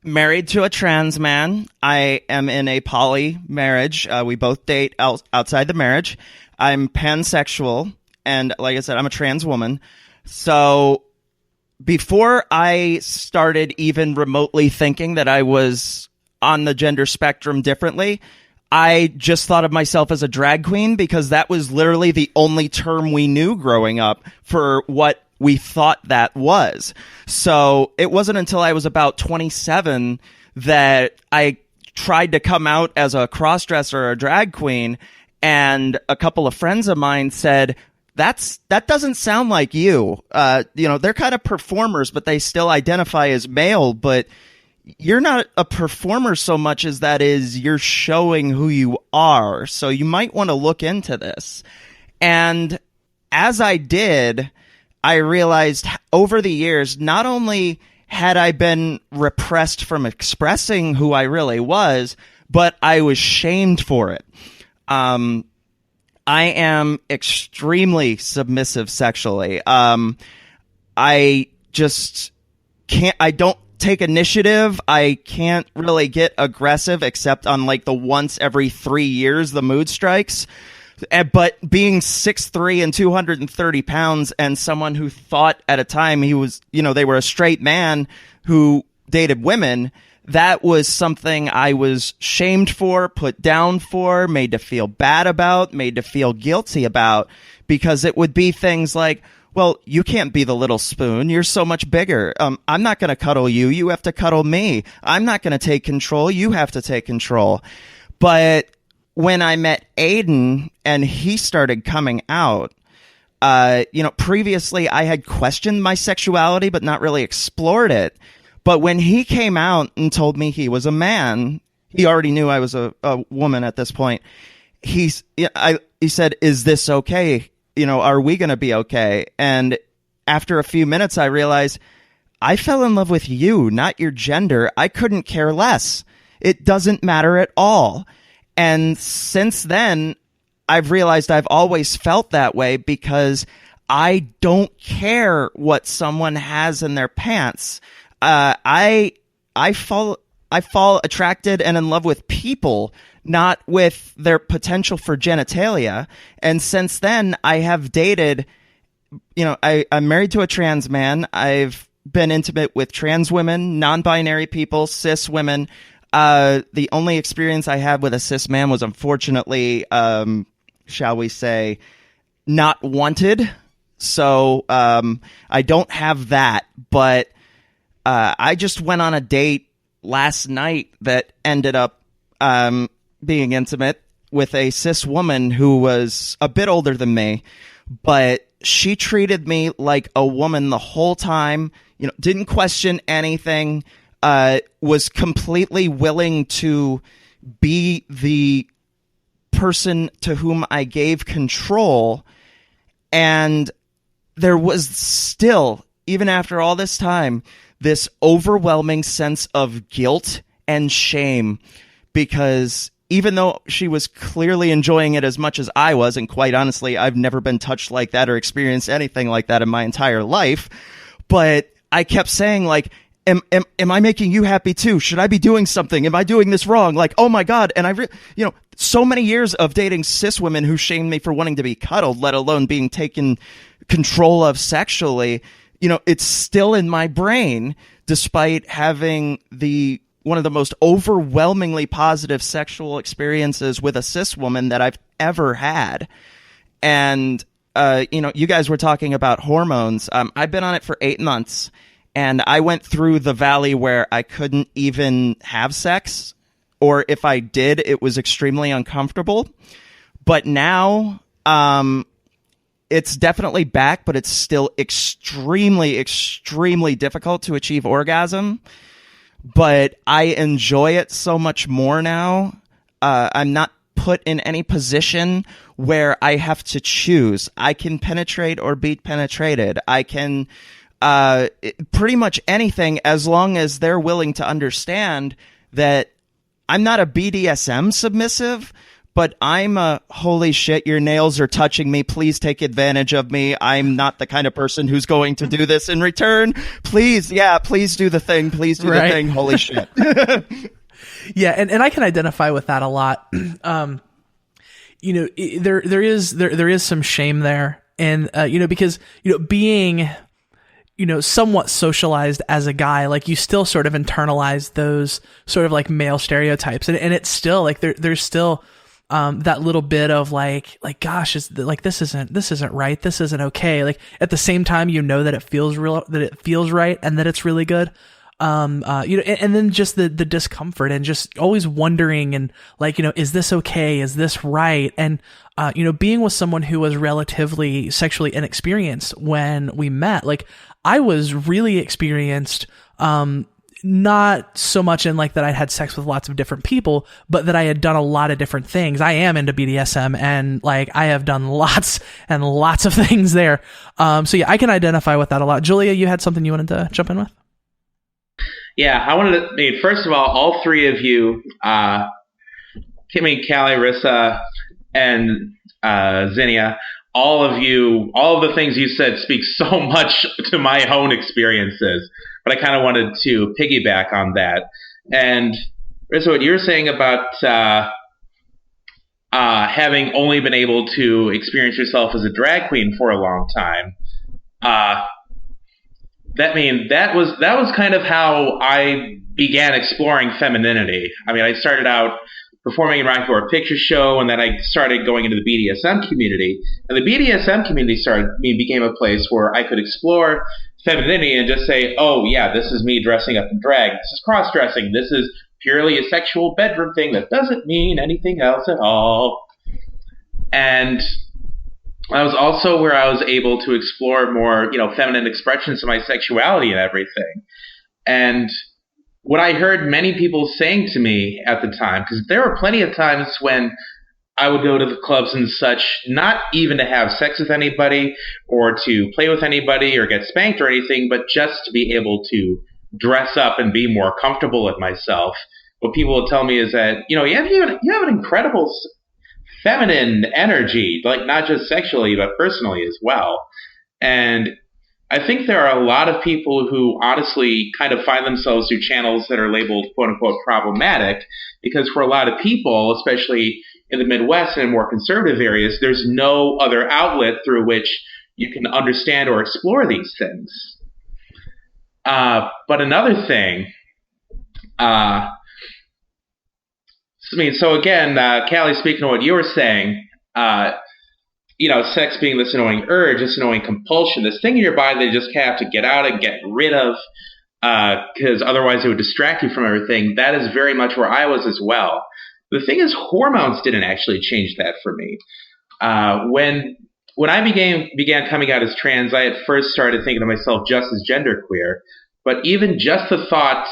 S7: married to a trans man. I am in a poly marriage. We both date outside the marriage. I'm pansexual, and like I said, I'm a trans woman. So before I started even remotely thinking that I was on the gender spectrum differently, I just thought of myself as a drag queen, because that was literally the only term we knew growing up for what we thought that was. So it wasn't until I was about 27 that I tried to come out as a crossdresser or a drag queen, and a couple of friends of mine said, that doesn't sound like you. You know, they're kind of performers, but they still identify as male, but you're not a performer so much as that is you're showing who you are. So you might want to look into this. And as I did, I realized over the years, not only had I been repressed from expressing who I really was, but I was shamed for it. I am extremely submissive sexually. I just can't, I don't take initiative. I can't really get aggressive except on like the once every 3 years the mood strikes. But being 6'3" and 230 pounds, and someone who thought at a time he was, you know, they were a straight man who dated women, that was something I was shamed for, put down for, made to feel bad about, made to feel guilty about, because it would be things like, well, you can't be the little spoon. You're so much bigger. I'm not going to cuddle you. You have to cuddle me. I'm not going to take control. You have to take control. But when I met Aiden and he started coming out, you know, previously I had questioned my sexuality but not really explored it. But when he came out and told me he was a man, he already knew I was a woman at this point. He said, "Is this okay? You know, are we going to be okay?" And after a few minutes, I realized I fell in love with you, not your gender. I couldn't care less. It doesn't matter at all. And since then, I've realized I've always felt that way, because I don't care what someone has in their pants. I fall attracted and in love with people, not with their potential for genitalia. And since then, I have dated, you know, I'm married to a trans man. I've been intimate with trans women, non-binary people, cis women. The only experience I had with a cis man was unfortunately, shall we say, not wanted. So I don't have that, but I just went on a date last night that ended up being intimate with a cis woman who was a bit older than me, but she treated me like a woman the whole time, you know, didn't question anything, was completely willing to be the person to whom I gave control. And there was still, even after all this time, this overwhelming sense of guilt and shame, because even though she was clearly enjoying it as much as I was, and quite honestly, I've never been touched like that or experienced anything like that in my entire life, but I kept saying, like, am I making you happy too? Should I be doing something? Am I doing this wrong? Like, oh my God. And so many years of dating cis women who shamed me for wanting to be cuddled, let alone being taken control of sexually, it's still in my brain, despite having one of the most overwhelmingly positive sexual experiences with a cis woman that I've ever had. And, you guys were talking about hormones. I've been on it for 8 months, and I went through the valley where I couldn't even have sex, or if I did, it was extremely uncomfortable. But now, it's definitely back, but it's still extremely, extremely difficult to achieve orgasm. But I enjoy it so much more now. I'm not put in any position where I have to choose. I can penetrate or be penetrated. I can pretty much anything, as long as they're willing to understand that I'm not a BDSM submissive, but I'm a holy shit, your nails are touching me, please take advantage of me. I'm not the kind of person who's going to do this in return. Please do the thing. Please do the thing. Holy shit.
S4: Yeah, and I can identify with that a lot. There is some shame there, and because being somewhat socialized as a guy, like, you still sort of internalize those sort of like male stereotypes, and it's still like there's still that little bit of like gosh, this isn't right, this isn't okay. Like, at the same time, that it feels real, that it feels right, and that it's really good. And then just the discomfort, and just always wondering, and like, is this okay? Is this right? And, being with someone who was relatively sexually inexperienced when we met, like, I was really experienced, not so much in like that I'd had sex with lots of different people, but that I had done a lot of different things. I am into BDSM, and like, I have done lots and lots of things there. So yeah, I can identify with that a lot. Julia, you had something you wanted to jump in with?
S6: Yeah, I wanted to, first of all three of you, Kimmy, Callie, Rissa, and Zinnia, all of the things you said speak so much to my own experiences, but I kind of wanted to piggyback on that. And Rissa, what you're saying about having only been able to experience yourself as a drag queen for a long time, that was kind of how I began exploring femininity. I mean, I started out performing in Rocky Horror Picture Show, and then I started going into the BDSM community. And the BDSM community became a place where I could explore femininity and just say, oh yeah, this is me dressing up in drag. This is cross-dressing. This is purely a sexual bedroom thing that doesn't mean anything else at all. And that was also where I was able to explore more, feminine expressions of my sexuality and everything. And what I heard many people saying to me at the time, because there were plenty of times when I would go to the clubs and such, not even to have sex with anybody or to play with anybody or get spanked or anything, but just to be able to dress up and be more comfortable with myself. What people would tell me is that, you have an incredible feminine energy, like not just sexually, but personally as well. And I think there are a lot of people who honestly kind of find themselves through channels that are labeled quote unquote problematic, because for a lot of people, especially in the Midwest and in more conservative areas, there's no other outlet through which you can understand or explore these things. But another thing, so again, Callie, speaking of what you were saying, sex being this annoying urge, this annoying compulsion, this thing in your body that you just have to get out and get rid of, because otherwise it would distract you from everything. That is very much where I was as well. The thing is, hormones didn't actually change that for me. When I began coming out as trans, I at first started thinking of myself just as genderqueer, but even just the thought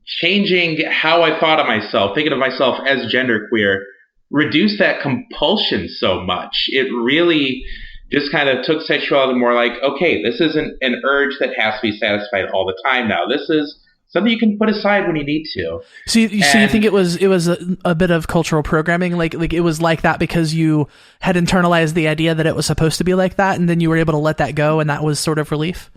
S6: changing how I thought of myself, thinking of myself as genderqueer, reduced that compulsion so much. It really just kind of took sexuality more like, okay, this isn't an urge that has to be satisfied all the time now. This is something you can put aside when you need to.
S4: So you think it was a bit of cultural programming, like it was like that because you had internalized the idea that it was supposed to be like that, and then you were able to let that go, and that was sort of relief?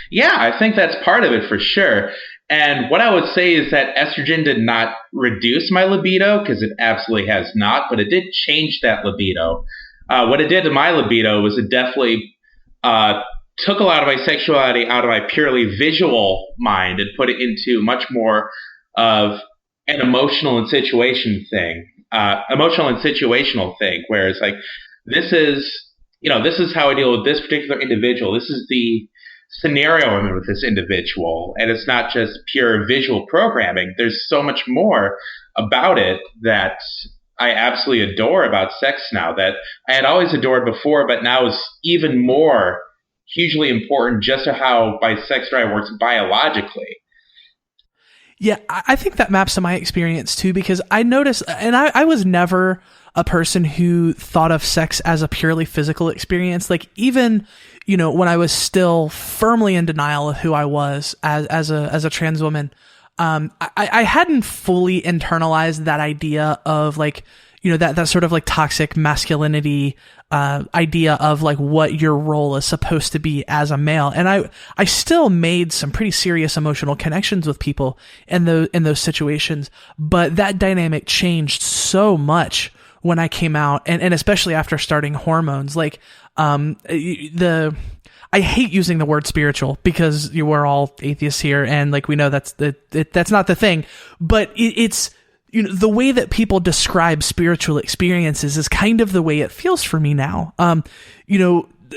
S6: Yeah, I think that's part of it for sure. And what I would say is that estrogen did not reduce my libido, because it absolutely has not, but it did change that libido. What it did to my libido was it definitely took a lot of my sexuality out of my purely visual mind and put it into much more of an emotional and situational thing, where it's like, this is how I deal with this particular individual. This is the scenario I'm in with this individual, and it's not just pure visual programming. There's so much more about it that I absolutely adore about sex now, that I had always adored before, but now is even more hugely important just to how my sex drive works biologically.
S4: Yeah, I think that maps to my experience too, because I noticed, and I was never a person who thought of sex as a purely physical experience. Like, even, when I was still firmly in denial of who I was as a trans woman, I hadn't fully internalized that idea of like, that sort of like toxic masculinity idea of like what your role is supposed to be as a male. And I still made some pretty serious emotional connections with people in those situations, but that dynamic changed so much when I came out, and especially after starting hormones. Like, I hate using the word spiritual because we're all atheists here, and like we know that's not the thing. But it's the way that people describe spiritual experiences is kind of the way it feels for me now.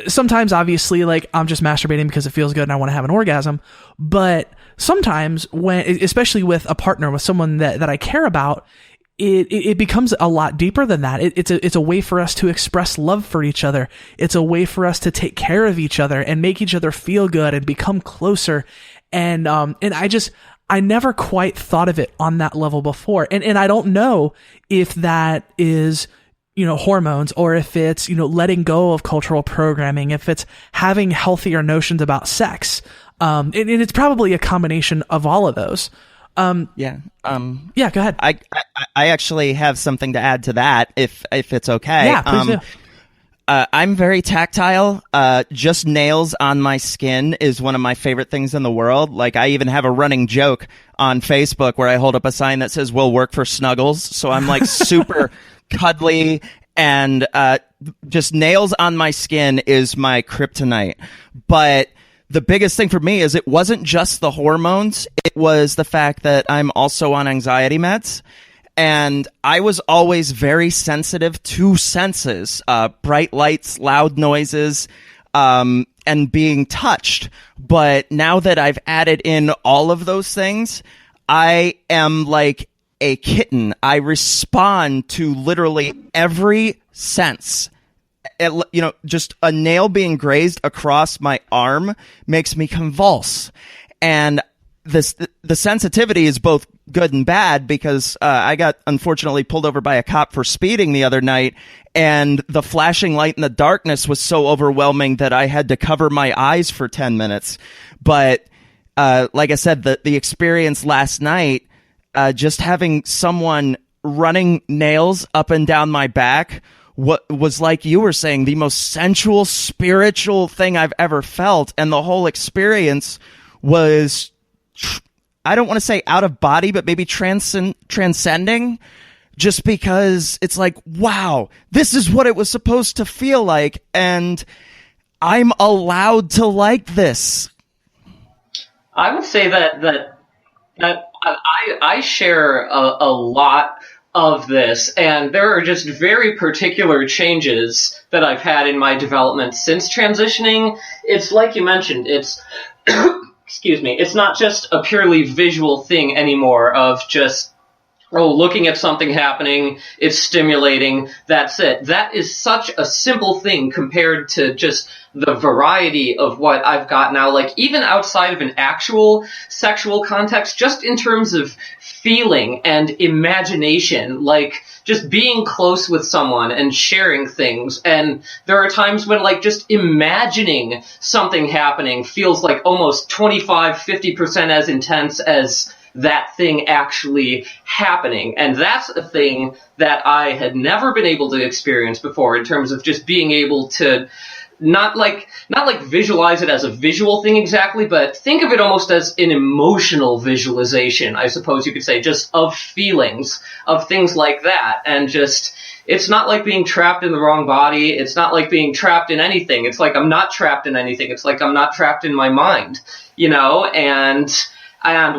S4: Sometimes obviously like I'm just masturbating because it feels good and I want to have an orgasm, but sometimes especially with a partner, with someone that I care about, it becomes a lot deeper than that. It's a way for us to express love for each other. It's a way for us to take care of each other and make each other feel good and become closer. And I never quite thought of it on that level before. And I don't know if that is, hormones, or if it's, letting go of cultural programming, if it's having healthier notions about sex. And it's probably a combination of all of those.
S7: Yeah,
S4: go ahead.
S7: I actually have something to add to that, if it's okay.
S4: Yeah, please do.
S7: I'm very tactile. Just nails on my skin is one of my favorite things in the world. Like, I even have a running joke on Facebook where I hold up a sign that says, "We'll work for Snuggles." So I'm like super cuddly, and just nails on my skin is my kryptonite. But the biggest thing for me is it wasn't just the hormones. It was the fact that I'm also on anxiety meds. And I was always very sensitive to senses, bright lights, loud noises, and being touched. But now that I've added in all of those things, I am like a kitten. I respond to literally every sense. Just a nail being grazed across my arm makes me convulse. And the sensitivity is both good and bad, because I got unfortunately pulled over by a cop for speeding the other night, and the flashing light in the darkness was so overwhelming that I had to cover my eyes for 10 minutes. But like I said, the experience last night, just having someone running nails up and down my back, what was, like you were saying, the most sensual, spiritual thing I've ever felt. And the whole experience was, I don't want to say out of body, but maybe transcending, just because it's like, wow, this is what it was supposed to feel like, and I'm allowed to like this.
S5: I would say that I share a lot of this, and there are just very particular changes that I've had in my development since transitioning. It's like you mentioned, it's excuse me, it's not just a purely visual thing anymore of just oh, looking at something happening, it's stimulating, that's it. That is such a simple thing compared to just the variety of what I've got now. Like, even outside of an actual sexual context, just in terms of feeling and imagination, like, just being close with someone and sharing things. And there are times when, like, just imagining something happening feels like almost 25-50% as intense as that thing actually happening. And that's a thing that I had never been able to experience before, in terms of just being able to not like visualize it as a visual thing exactly, but think of it almost as an emotional visualization, I suppose you could say, just of feelings, of things like that. And just, it's not like being trapped in the wrong body. It's not like being trapped in anything. It's like I'm not trapped in anything. It's like I'm not trapped in my mind, you know? And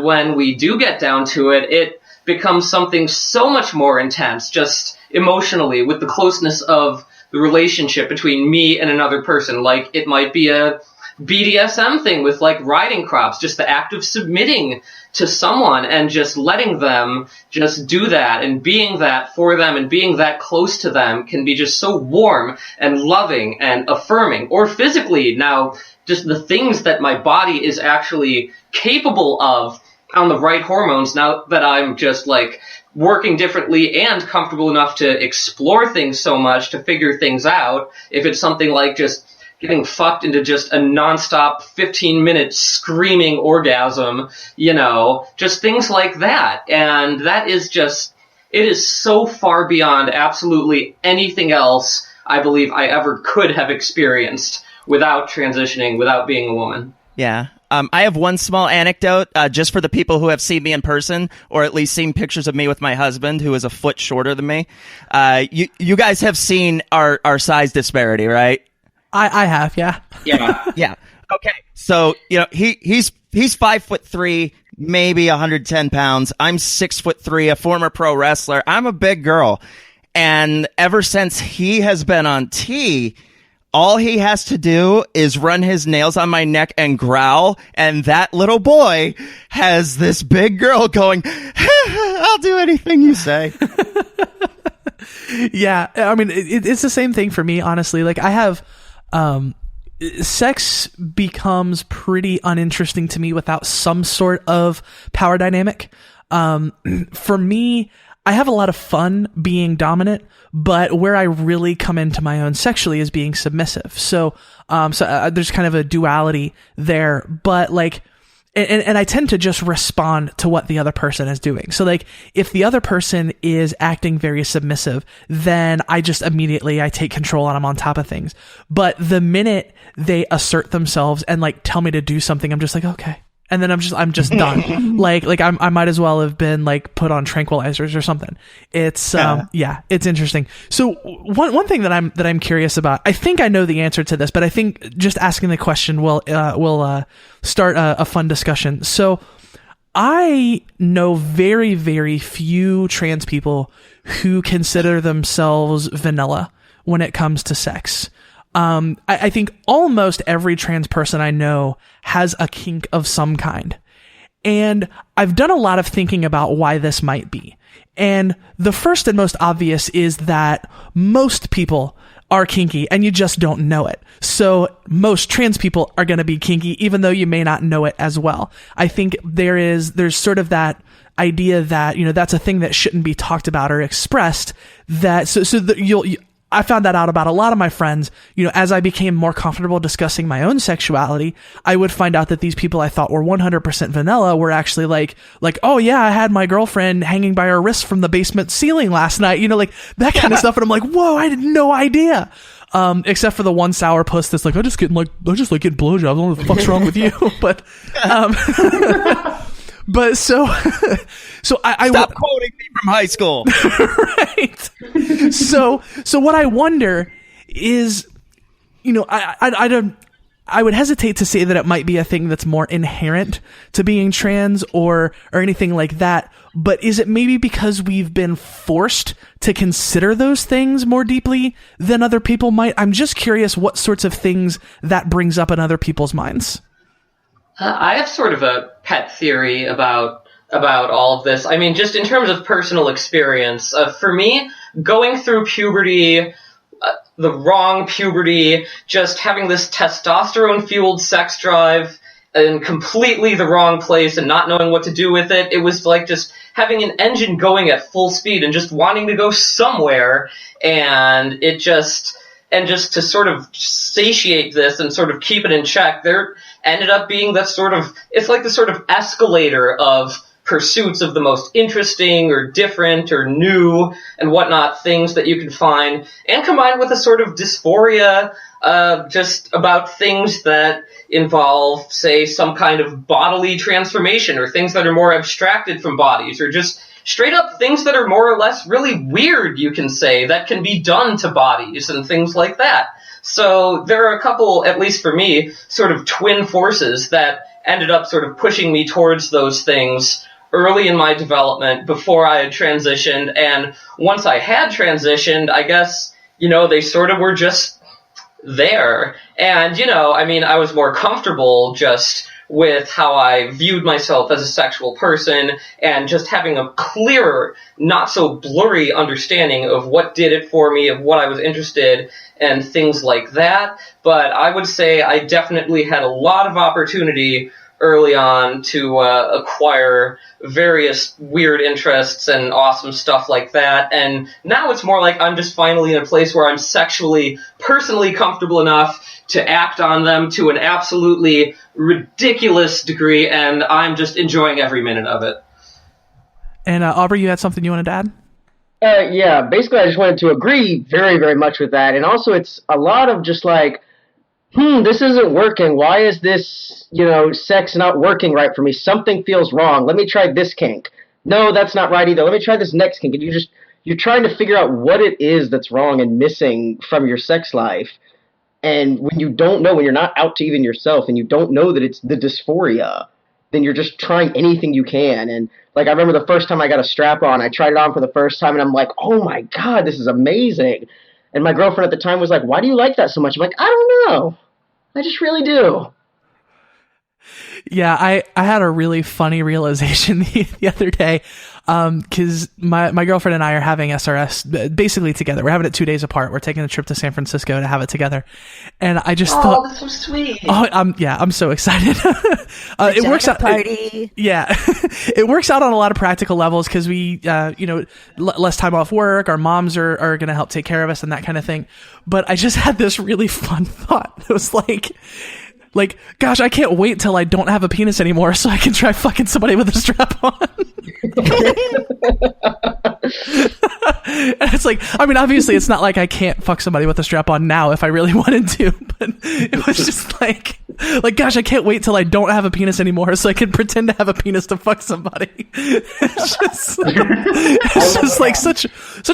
S5: when we do get down to it, it becomes something so much more intense, just emotionally, with the closeness of the relationship between me and another person. Like, it might be a BDSM thing with, like, riding crops, just the act of submitting to someone and just letting them just do that, and being that for them and being that close to them can be just so warm and loving and affirming. Or physically, now, just the things that my body is actually capable of on the right hormones, now that I'm just, like, working differently and comfortable enough to explore things so much, to figure things out. If it's something like just getting fucked into just a nonstop 15-minute screaming orgasm, you know, just things like that. And that is just, it is so far beyond absolutely anything else I believe I ever could have experienced without transitioning, without being a woman.
S7: Yeah. I have one small anecdote, just for the people who have seen me in person, or at least seen pictures of me with my husband, who is a foot shorter than me. You guys have seen our size disparity, right?
S4: I have, yeah.
S5: Yeah.
S7: Yeah. Okay. So, you know, he's 5'3", maybe 110 pounds. I'm 6'3", a former pro wrestler. I'm a big girl. And ever since he has been on T, all he has to do is run his nails on my neck and growl, and that little boy has this big girl going, I'll do anything you say.
S4: Yeah, I mean, it's the same thing for me, honestly. Like, I have, sex becomes pretty uninteresting to me without some sort of power dynamic. For me, I have a lot of fun being dominant, but where I really come into my own sexually is being submissive. So there's kind of a duality there, but like, and I tend to just respond to what the other person is doing. So like, if the other person is acting very submissive, then I just immediately, I take control and I'm on top of things. But the minute they assert themselves and like tell me to do something, I'm just like, okay. And then I'm just done. like I might as well have been like put on tranquilizers or something. It's yeah, it's interesting. So one thing that I'm curious about, I think I know the answer to this, but I think just asking the question will start a fun discussion. So I know very, very few trans people who consider themselves vanilla when it comes to sex. I think almost every trans person I know has a kink of some kind. And I've done a lot of thinking about why this might be. And the first and most obvious is that most people are kinky and you just don't know it. So most trans people are going to be kinky, even though you may not know it as well. I think there's sort of that idea that, you know, that's a thing that shouldn't be talked about or expressed, that I found that out about a lot of my friends. You know, as I became more comfortable discussing my own sexuality, I would find out that these people I thought were 100% vanilla were actually like, oh yeah, I had my girlfriend hanging by her wrist from the basement ceiling last night, you know, like that kind of stuff. And I'm like, whoa, I had no idea. Except for the one sour puss that's like, I just like getting blowjobs. I don't know what the fuck's wrong with you. But, but so I
S7: stop quoting me from high school.
S4: Right. So what I wonder is, you know, I would hesitate to say that it might be a thing that's more inherent to being trans or anything like that. But is it maybe because we've been forced to consider those things more deeply than other people might? I'm just curious what sorts of things that brings up in other people's minds.
S5: I have sort of a pet theory about about all of this. I mean, just in terms of personal experience, for me, going through puberty, the wrong puberty, just having this testosterone-fueled sex drive in completely the wrong place and not knowing what to do with it. It was like just having an engine going at full speed and just wanting to go somewhere, and just to sort of satiate this and sort of keep it in check, there ended up being that sort of, it's like the sort of escalator of pursuits of the most interesting or different or new and whatnot things that you can find, and combined with a sort of dysphoria just about things that involve, say, some kind of bodily transformation, or things that are more abstracted from bodies, or just straight up things that are more or less really weird, you can say, that can be done to bodies and things like that. So there are a couple, at least for me, sort of twin forces that ended up sort of pushing me towards those things early in my development before I had transitioned. And once I had transitioned, I guess, they sort of were just there. And, I mean, I was more comfortable just with how I viewed myself as a sexual person, and just having a clearer, not so blurry understanding of what did it for me, of what I was interested, and things like that. But I would say I definitely had a lot of opportunity early on to acquire various weird interests and awesome stuff like that. And now it's more like I'm just finally in a place where I'm sexually, personally comfortable enough to act on them to an absolutely ridiculous degree, and I'm just enjoying every minute of it.
S4: And Aubrey, you had something you wanted to add?
S8: Yeah, basically I just wanted to agree very, very much with that. And also it's a lot of just like, this isn't working. Why is this, sex not working right for me? Something feels wrong. Let me try this kink. No, that's not right either. Let me try this next kink. And you're trying to figure out what it is that's wrong and missing from your sex life. And when you don't know, when you're not out to even yourself, and you don't know that it's the dysphoria, then you're just trying anything you can. And like, I remember the first time I got a strap on, I tried it on for the first time, and I'm like, oh my God, this is amazing. And my girlfriend at the time was like, why do you like that so much? I'm like, I don't know. I just really do.
S4: Yeah, I had a really funny realization the other day, because my girlfriend and I are having SRS basically together. We're having it 2 days apart. We're taking a trip to San Francisco to have it together, and I just thought,
S5: that's so sweet.
S4: Oh, I'm so excited. It works out.
S3: Party.
S4: It works out on a lot of practical levels because we, less time off work. Our moms are going to help take care of us and that kind of thing. But I just had this really fun thought. It was like, gosh, I can't wait till I don't have a penis anymore so I can try fucking somebody with a strap on. And it's like, I mean, obviously it's not like I can't fuck somebody with a strap on now if I really wanted to, but it was just like, gosh, I can't wait till I don't have a penis anymore so I can pretend to have a penis to fuck somebody. It's just like such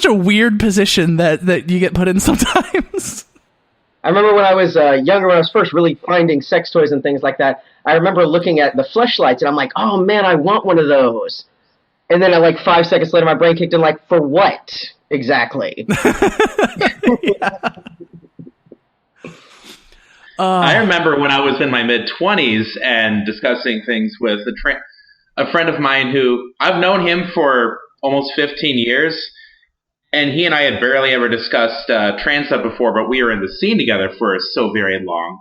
S4: a weird position that you get put in sometimes.
S8: I remember when I was younger, when I was first really finding sex toys and things like that, I remember looking at the fleshlights, and I'm like, oh man, I want one of those. And then like 5 seconds later, my brain kicked in like, for what exactly?
S6: I remember when I was in my mid-20s and discussing things with a friend of mine who I've known him for almost 15 years. And he and I had barely ever discussed trans stuff before, but we were in the scene together for so very long.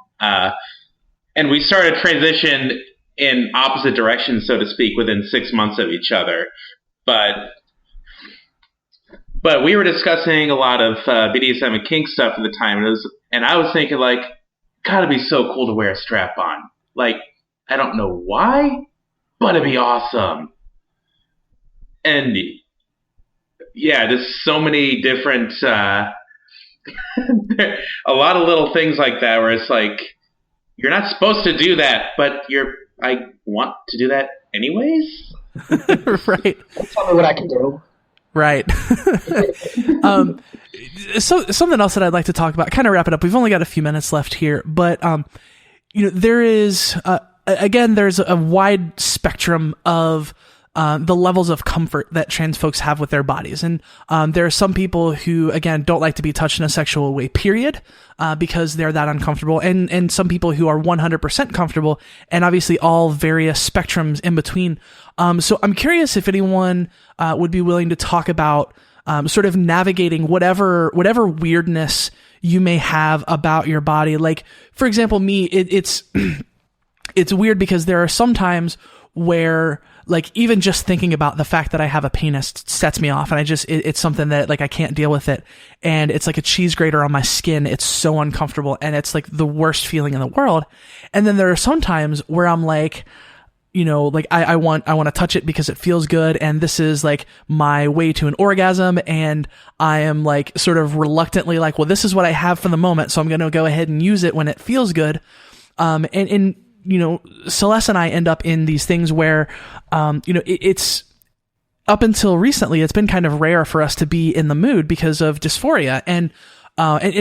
S6: And we started transition in opposite directions, so to speak, within 6 months of each other. But we were discussing a lot of BDSM and kink stuff at the time, and I was thinking, like, gotta be so cool to wear a strap on. Like, I don't know why, but it'd be awesome. And yeah, there's so many different, a lot of little things like that where it's like, you're not supposed to do that, but I want to do that anyways.
S4: Right.
S8: Tell me what I can do.
S4: Right. So something else that I'd like to talk about, kind of wrap it up. We've only got a few minutes left here, but, there is, again, there's a wide spectrum of the levels of comfort that trans folks have with their bodies. And there are some people who, again, don't like to be touched in a sexual way, period, because they're that uncomfortable. And some people who are 100% comfortable, and obviously all various spectrums in between. So I'm curious if anyone would be willing to talk about sort of navigating whatever weirdness you may have about your body. Like, for example, me, it's it's weird because there are some times where, like, even just thinking about the fact that I have a penis sets me off, and it's something that, like, I can't deal with it, and it's like a cheese grater on my skin. It's so uncomfortable, and it's like the worst feeling in the world. And then there are some times where I'm like, you know, like I want to touch it because it feels good, and this is like my way to an orgasm, and I am like sort of reluctantly like, well, this is what I have for the moment, so I'm going to go ahead and use it when it feels good. And you know, Celeste and I end up in these things where, you know, it's up until recently, it's been kind of rare for us to be in the mood because of dysphoria and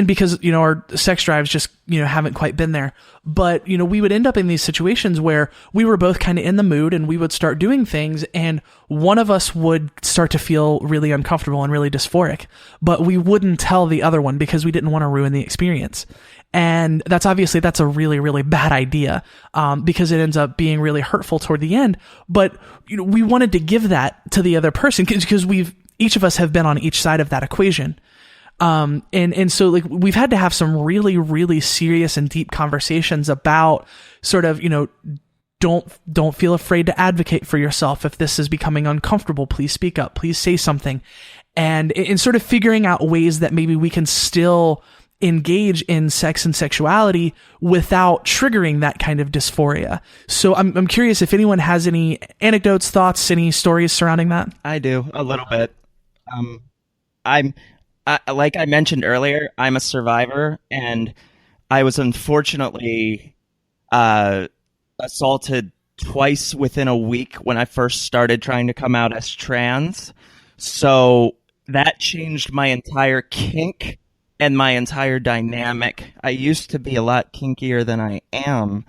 S4: because, you know, our sex drives just, you know, haven't quite been there. But, you know, we would end up in these situations where we were both kind of in the mood, and we would start doing things, and one of us would start to feel really uncomfortable and really dysphoric, but we wouldn't tell the other one because we didn't want to ruin the experience. And that's a really, really bad idea, because it ends up being really hurtful toward the end. But, you know, we wanted to give that to the other person because each of us have been on each side of that equation. And so, like, we've had to have some really, really serious and deep conversations about sort of, you know, don't feel afraid to advocate for yourself. If this is becoming uncomfortable, please speak up, please say something. And in sort of figuring out ways that maybe we can still engage in sex and sexuality without triggering that kind of dysphoria. So I'm curious if anyone has any anecdotes, thoughts, any stories surrounding that.
S7: I do, a little bit. Like I mentioned earlier, I'm a survivor, and I was unfortunately assaulted twice within a week when I first started trying to come out as trans. So that changed my entire kink and my entire dynamic. I used to be a lot kinkier than I am,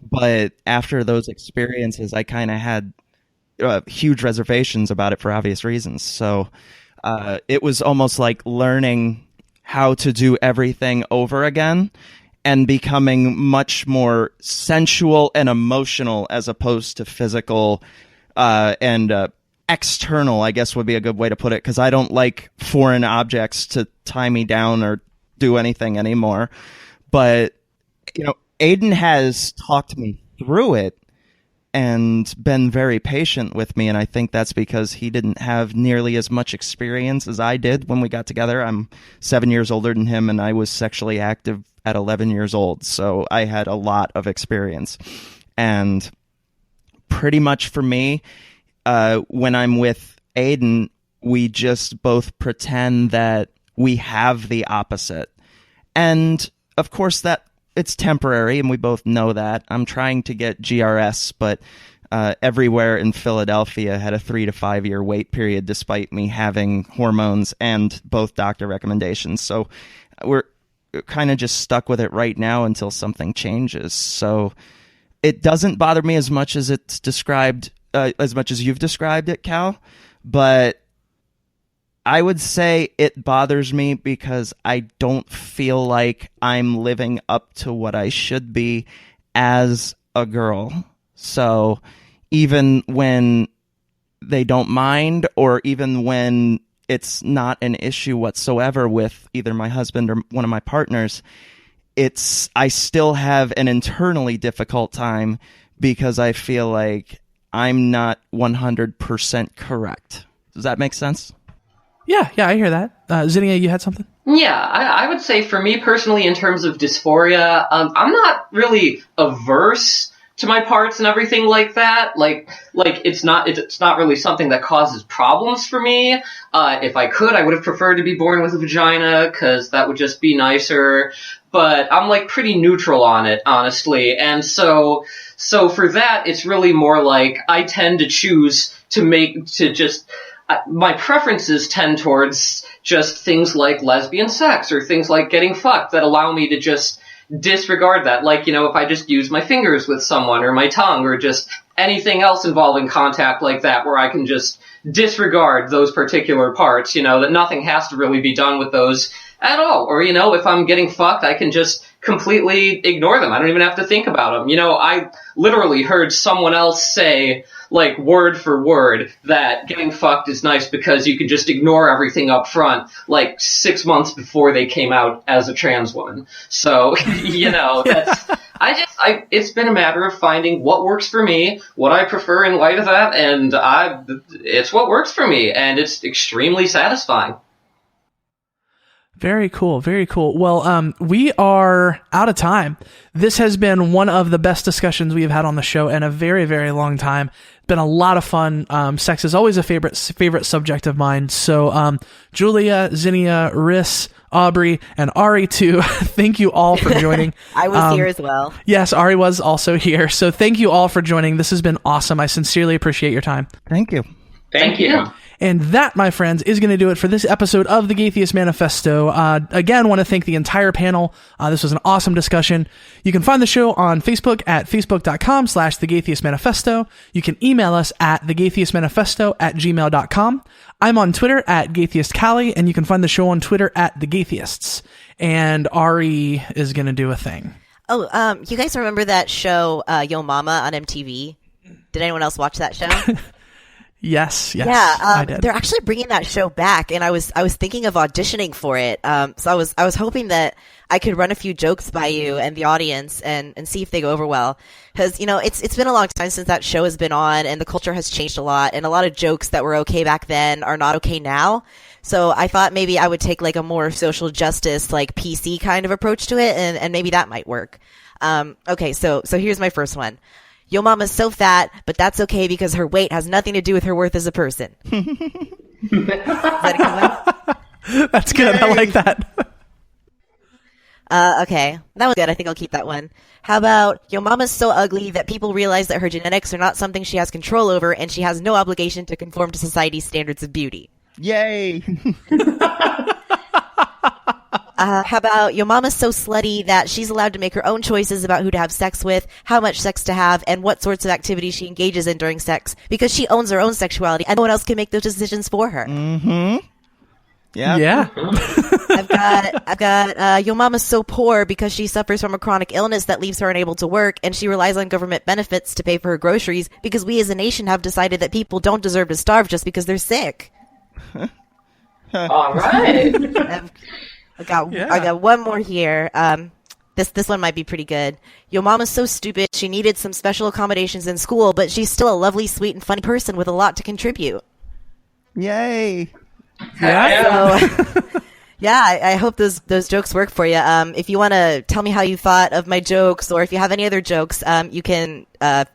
S7: but after those experiences, I kind of had huge reservations about it for obvious reasons. So it was almost like learning how to do everything over again and becoming much more sensual and emotional as opposed to physical and external, I guess would be a good way to put it, because I don't like foreign objects to tie me down or do anything anymore. But, you know, Aiden has talked me through it and been very patient with me, and I think that's because he didn't have nearly as much experience as I did when we got together. I'm 7 years older than him, and I was sexually active at 11 years old, so I had a lot of experience. And pretty much for me, when I'm with Aiden, we just both pretend that we have the opposite. And of course that it's temporary, and we both know that. I'm trying to get GRS, but everywhere in Philadelphia had a 3 to 5 year wait period despite me having hormones and both doctor recommendations. So we're kind of just stuck with it right now until something changes. So it doesn't bother me as much as it's described, as much as you've described it, Cal, but I would say it bothers me because I don't feel like I'm living up to what I should be as a girl. So even when they don't mind, or even when it's not an issue whatsoever with either my husband or one of my partners, I still have an internally difficult time because I feel like I'm not 100% correct. Does that make sense?
S4: Yeah, I hear that. Zinnia, you had something?
S5: Yeah, I would say for me personally, in terms of dysphoria, I'm not really averse to my parts and everything like that. Like it's not really something that causes problems for me. If I could, I would have preferred to be born with a vagina, because that would just be nicer. But I'm like pretty neutral on it, honestly. And so for that, it's really more like I tend to choose my preferences tend towards just things like lesbian sex or things like getting fucked that allow me to just disregard that. Like, if I just use my fingers with someone or my tongue or just anything else involving contact like that, where I can just disregard those particular parts, that nothing has to really be done with those at all. Or, if I'm getting fucked, I can just completely ignore them. I don't even have to think about them. I literally heard someone else say, like, word for word, that getting fucked is nice because you can just ignore everything up front, like 6 months before they came out as a trans woman. So, that's, it's been a matter of finding what works for me, what I prefer in light of that, and it's what works for me, and it's extremely satisfying.
S4: Very cool. Very cool. Well, we are out of time. This has been one of the best discussions we have had on the show in a very, very long time. It's been a lot of fun. Sex is always a favorite subject of mine. So, Julia, Zinnia, Riss, Aubrey, and Ari too. Thank you all for joining.
S3: I was here as well.
S4: Yes, Ari was also here. So thank you all for joining. This has been awesome. I sincerely appreciate your time.
S7: Thank you.
S5: Thank you.
S4: And that, my friends, is going to do it for this episode of the Gaytheist Manifesto. Again, want to thank the entire panel. This was an awesome discussion. You can find the show on Facebook at facebook.com/The Gaytheist Manifesto. You can email us at thegaytheistmanifesto@gmail.com. I'm on Twitter at Gaytheist Callie, and you can find the show on Twitter at The Gaytheists. And Ari is going to do a thing.
S3: Oh, you guys remember that show, Yo Mama on MTV? Did anyone else watch that show?
S4: Yes,
S3: yeah,
S4: I did.
S3: They're actually bringing that show back, and I was thinking of auditioning for it. So I was hoping that I could run a few jokes by you and the audience and see if they go over well. Because it's been a long time since that show has been on, and the culture has changed a lot, and a lot of jokes that were okay back then are not okay now. So I thought maybe I would take like a more social justice, like PC kind of approach to it, and maybe that might work. Okay, so here's my first one. Yo mama's so fat, but that's okay because her weight has nothing to do with her worth as a person. Is that a good one?
S4: That's good. I like that.
S3: Okay. That was good. I think I'll keep that one. How about, yo mama's so ugly that people realize that her genetics are not something she has control over, and she has no obligation to conform to society's standards of beauty.
S7: Yay!
S3: How about, your mama's so slutty that she's allowed to make her own choices about who to have sex with, how much sex to have, and what sorts of activities she engages in during sex, because she owns her own sexuality, and no one else can make those decisions for her.
S7: Mm-hmm.
S4: Yeah.
S3: I've got, your mama's so poor because she suffers from a chronic illness that leaves her unable to work, and she relies on government benefits to pay for her groceries, because we as a nation have decided that people don't deserve to starve just because they're sick.
S5: All right.
S3: I got one more here. This one might be pretty good. Your mama's so stupid, she needed some special accommodations in school, but she's still a lovely, sweet, and funny person with a lot to contribute.
S7: Yay!
S3: Yeah. So, yeah, I hope those jokes work for you. If you want to tell me how you thought of my jokes, or if you have any other jokes, you can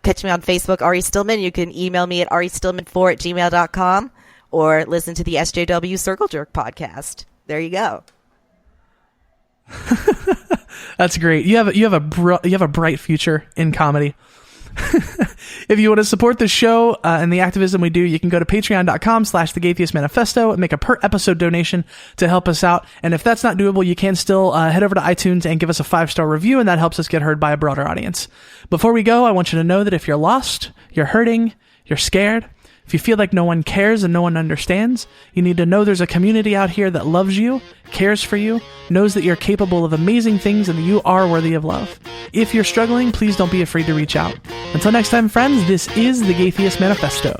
S3: pitch me on Facebook, Ari Stillman. You can email me at aristillman4@gmail.com, or listen to the SJW Circle Jerk podcast. There you go.
S4: That's great. You have a bright future in comedy. If you want to support the show and the activism we do, you can go to patreon.com/The Gaytheist Manifesto and make a per episode donation to help us out. And if that's not doable, you can still head over to iTunes and give us a 5-star review, and that helps us get heard by a broader audience. Before we go, I want you to know that if you're lost, you're hurting, you're scared, if you feel like no one cares and no one understands, you need to know there's a community out here that loves you, cares for you, knows that you're capable of amazing things, and that you are worthy of love. If you're struggling, please don't be afraid to reach out. Until next time, friends, this is the Gaytheist Manifesto.